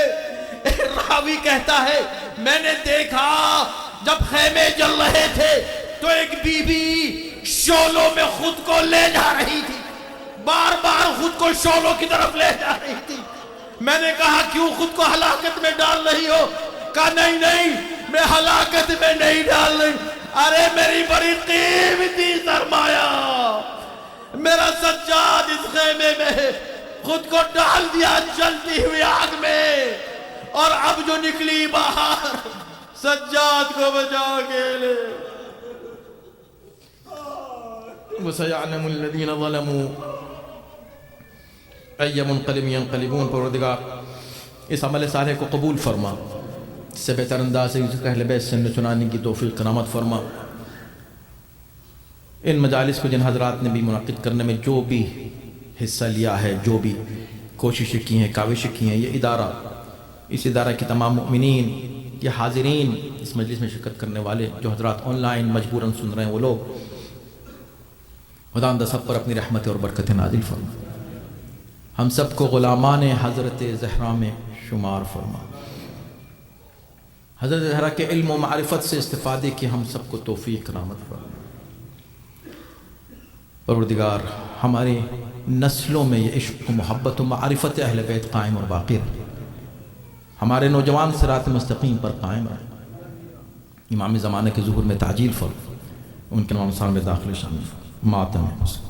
راوی کہتا ہے میں نے دیکھا جب خیمے جل رہے تھے تو ایک بی بی شعلوں میں خود کو لے جا رہی تھی, بار بار خود کو شعلوں کی طرف لے جا رہی تھی. میں نے کہا کیوں خود کو ہلاکت میں ڈال رہی ہو؟ کہا نہیں نہیں, میں ہلاکت میں نہیں ڈال رہی. ارے میری بڑی قیمتی سرمایہ, میرا سجاد اس خیمے میں خود کو ڈال دیا جلتی ہوئی آگ میں, اور اب جو نکلی باہر سجاد کو بچا کے لے. وَسَيَعْلَمُ الَّذِينَ ظَلَمُوا أَيَّ مُنْقَلِبٍ يَنْقَلِبُونَ. پروردگار اس عمل صالح کو قبول فرما, اس سے بہتر انداز سے اہل بیت سے سنانے کی توفیق کرامت فرما. ان مجالس کو جن حضرات نے بھی منعقد کرنے میں جو بھی حصہ لیا ہے, جو بھی کوششیں کی ہیں, کاوشیں کی ہیں, یہ ادارہ, اس ادارہ کی تمام مؤمنین, یہ حاضرین, اس مجلس میں شرکت کرنے والے, جو حضرات آن لائن مجبوراً سن رہے ہیں وہ لوگ, خداوند سب پر اپنی رحمت اور برکت نازل فرما. ہم سب کو غلامان حضرت زہرا میں شمار فرما. حضرت زہرا کے علم و معرفت سے استفادے کی ہم سب کو توفیق کرامت فرما. پروردگار ہماری نسلوں میں یہ عشق و محبت و معرفت اہل بیت قائم اور باقی رہے. ہمارے نوجوان صراط مستقیم پر قائم رہے. امام زمانہ کے ظہور میں تعجیل فرما, ان کے نام سال میں داخل شامل فرما. ماتم ہے.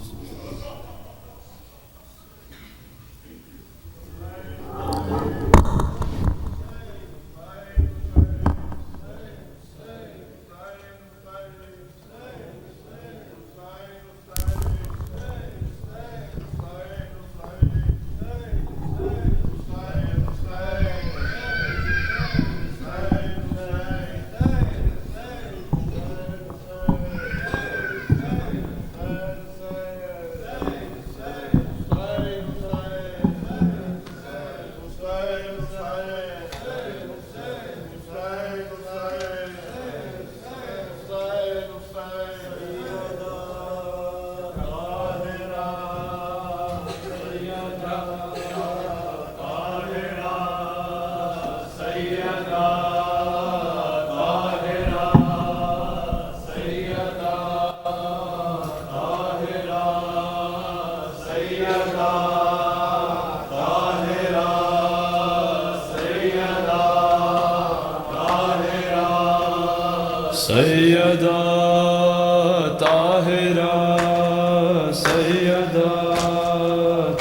سیدہ طاہرہ سیدہ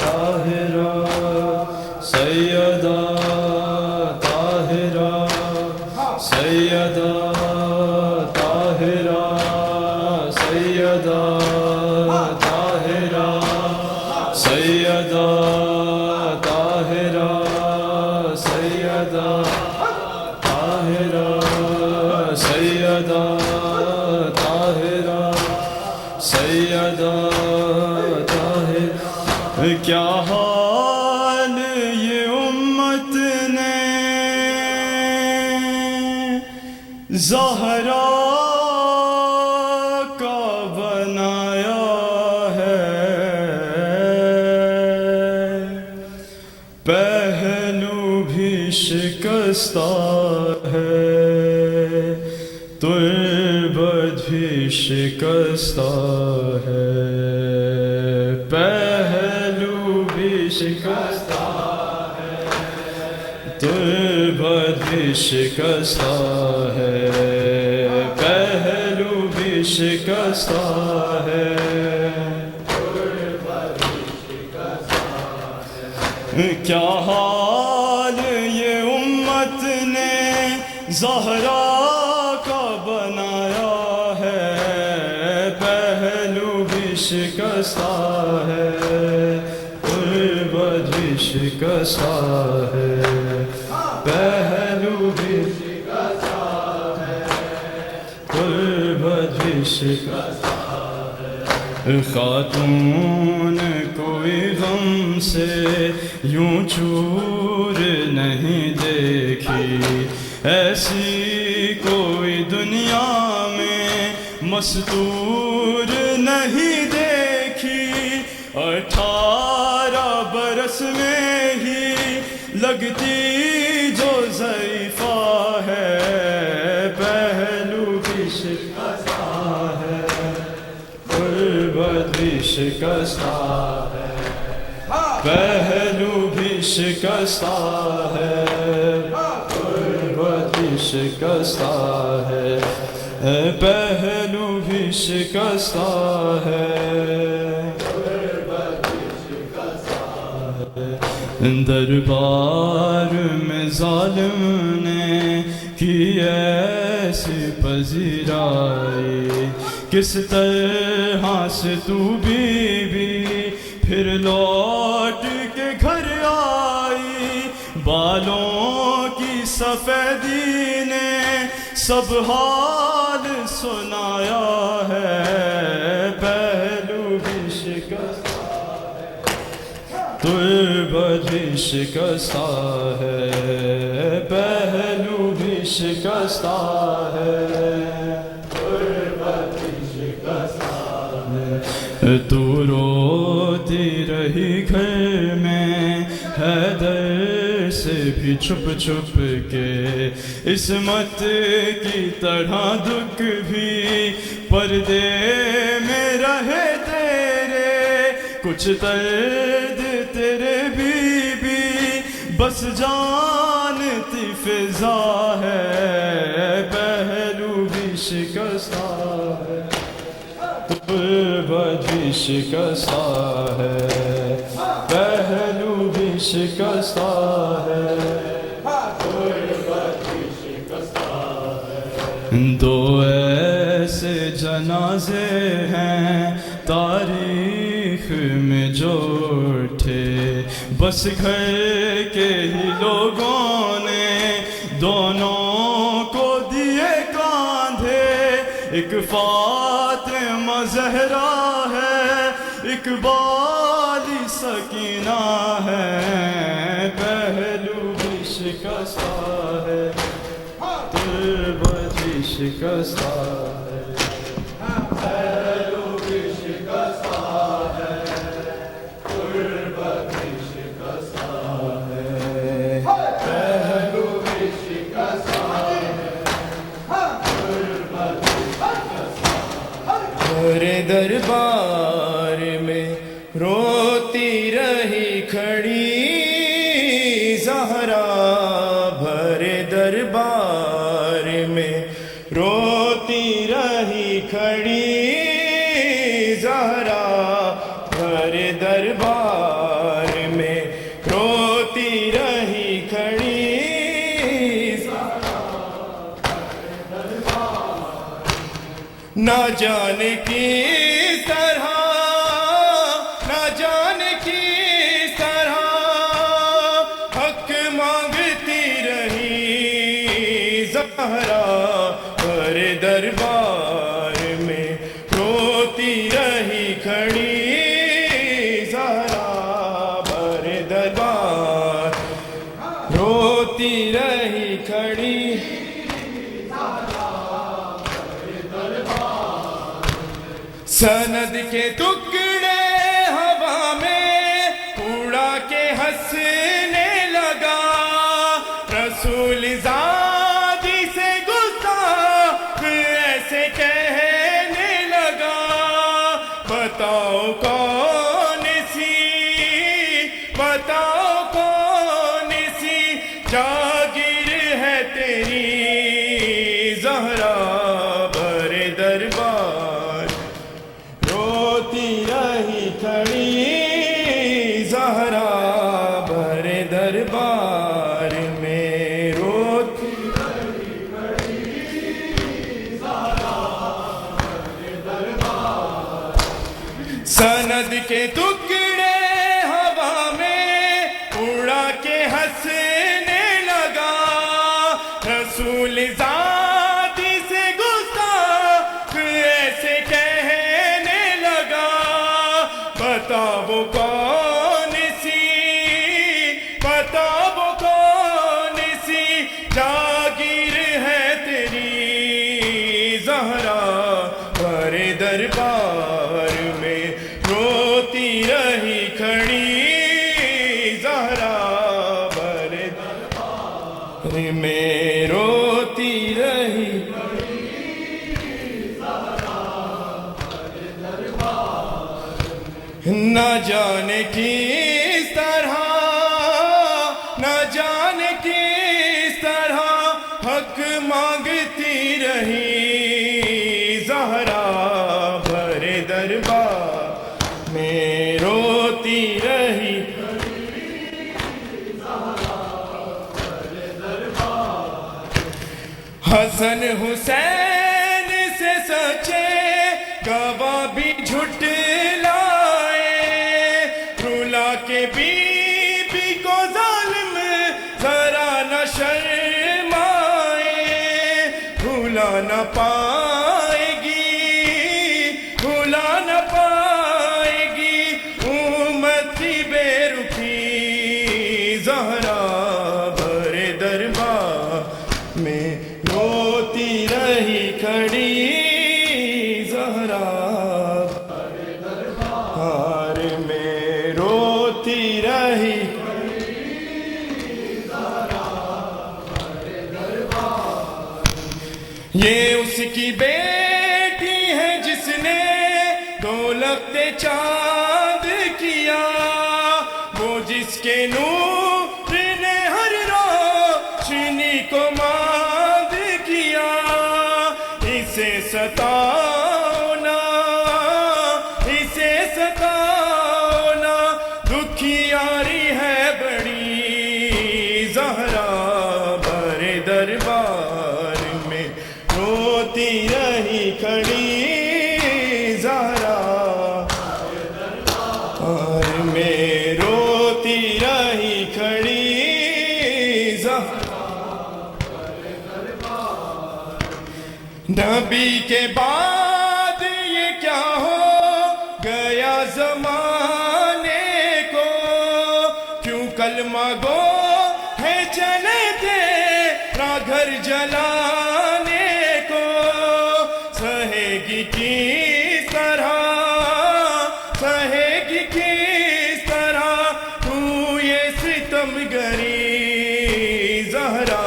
طاہرہ سیدہ طاہرہ سیدہ طاہرہ سیدہ طاہرہ سیدہ طاہرہ سیدہ طاہرہ سیدہ طاہرہ سیدہ طاہرہ کیا حال یہ امت نے زہرا کا بنایا ہے، پہلو بھی شکستہ ہے، تربت بھی شکستہ ہے، پہلو بھی شکستہ ہے، تربت بھی شکستہ ہے، پہلو بھی شکستہ ہے، کیا حال یہ امت نے زہرا کا بنایا ہے، پہلو بھی شکستہ ہے، تربت بھی شکستہ ہے، پہلو بھی شکستہ ہے، تربت بھی شکستہ ہے، خاتون کوئی غم سے یوں چور نہیں دیکھی، ایسی کوئی دنیا میں مستور نہیں دیکھی، 18 برس میں ہی لگتی جو ضعیفہ ہے، پہلو بھی شکستہ ہے، تربت بھی شکستہ ہے، پہلو بھی شکستہ ہے، تربت بھی شکستہ ہے، پہلو بھی شکستہ ہے، تربت بھی شکستہ ہے، دربار میں ظالم نے کی ایسی پذیرائی، کس طرح سے تو بی بی پھر لوٹ کے گھر آئی، بالوں کی سفیدی نے سب حال سنایا ہے، پہلو بھی شکستہ ہے، تربت بھی شکستہ ہے، پہلو بھی شکستہ ہے، تربت بھی شکستہ ہے، تو روتی رہی گھر میں حیدر سے بھی چھپ چھپ کے، عصمت کی طرح دکھ بھی پردے میں رہے تیرے، کچھ درد تیرے بی بی بس جانتی فضا ہے، پہلو بھی شکستہ ہے، تربت بھی شکستہ ہے، پہلو بھی شکستہ ہے، تربت بھی شکستہ ہے، دو ایسے جنازے ہیں تاریخ میں جو اٹھے، بس گھر کے ہی لوگوں نے دونوں کو دیے کاندھے، ایک فاطمہ زہرا ہے، ایک بالی سکینہ ہے، پہلو بھی شکستہ ہے، تربت بھی شکستہ ہے، پہلو بھی شکستہ ہے، تربت بھی شکستہ ہے، پہلو بھی شکستہ ہے، تربت بھی شکستہ ہے، میرے دربار میں روتی رہی کھڑی زہرا، بھرے دربار میں روتی کھڑی زہرا ہر دربار میں روتی رہی کھڑی نہ جانے کس طرح نہ جانے کس طرح حق مانگتی رہی زہرا ہر دربار میں روتی رہی کھڑی زہرا ہر دربار روتی رہی کھڑی سند کے ٹکڑے ہوا میں اڑا کے ہنسنے لگا رسول زادی سے گستاخ ایسے کہنے لگا بتاؤ کون سی جاگیر ہے تیری زہرا بر دربار روتی رہی کھڑی زہرا بر دربار میں روتی رہی کھڑی زہرا بر دربار سند کے ٹکڑے ہوا میں اڑا کے ہنسنے لگا رسول ذاتی سے گستاخ ایسے کہنے لگا بتاؤ کون سی جاگیر ہے تیری زہرا بر دربار میں روتی رہی کھڑی زہرا بر دربار میں روتی رہی نہ جانے کس طرح حق مانگتی رہی زہرا بر دربار میں روتی رہی حسن حسین سے سچے گواہ بھی جھٹلائے رلا کے بی بی کو ظالم ذرا نہ شرمائے بھولا نہ پائے گی امت کی بے رخی زہرا بر دربار میں روتی رہی کھڑی زہرا بر دربار میں روتی رہی یہ اس کی بیٹی ہے جس نے دولت چاند کیا وہ جس کے نور نے ہر روشنی کو ماند کیا اسے ستانا دکھیاری ہے بڑی زہرا بر دربار میں روتی رہی کھڑی زہرا اور میں روتی رہی کھڑی زہرا نبی کے بعد یہ کیا ہو گیا زمانے کو کیوں کلمہ گو ہے چلے تیرا گھر جلانے کو سہے گی کس طرح تو یہ ستم گری زہرا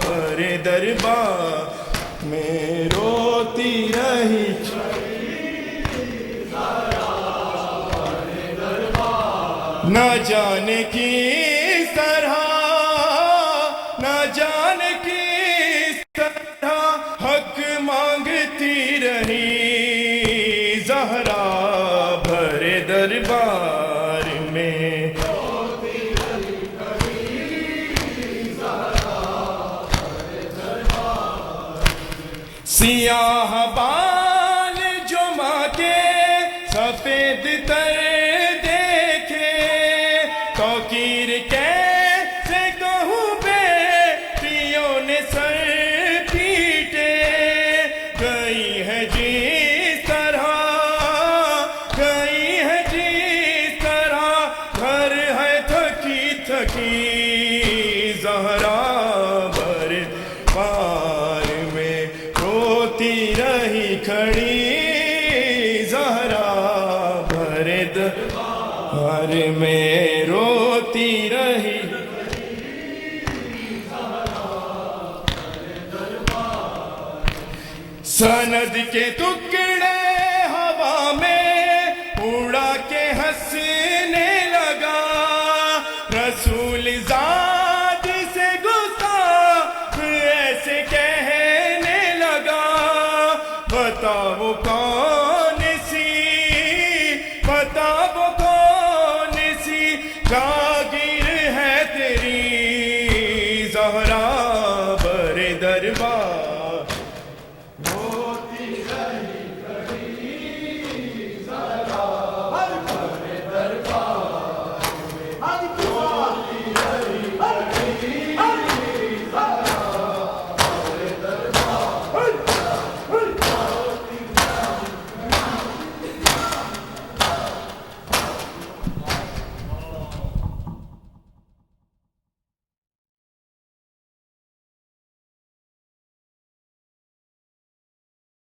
بر دربار میں روتی رہی نہ جانے کس طرح حق مانگتی رہی سیاہ بال جو ماں کے سفید تر دیکھے توقیر کیسے کہوں بیٹیوں نے سر پیٹے گئی ہے جس طرح گئی ہے جس طرح گھر ہے تھکی تھکی زہرا بھر پار میں روتی رہی کھڑی زہرا بھر دربار میں روتی رہی سند کے ٹکڑے ہوا میں اڑا کے ہنسنے لگا رسول ذات سے گستاخ ایسے کہنے لگا بتاؤ کون سی بتاؤ کون سی جاگیر ہے تیری زہرا بر دربار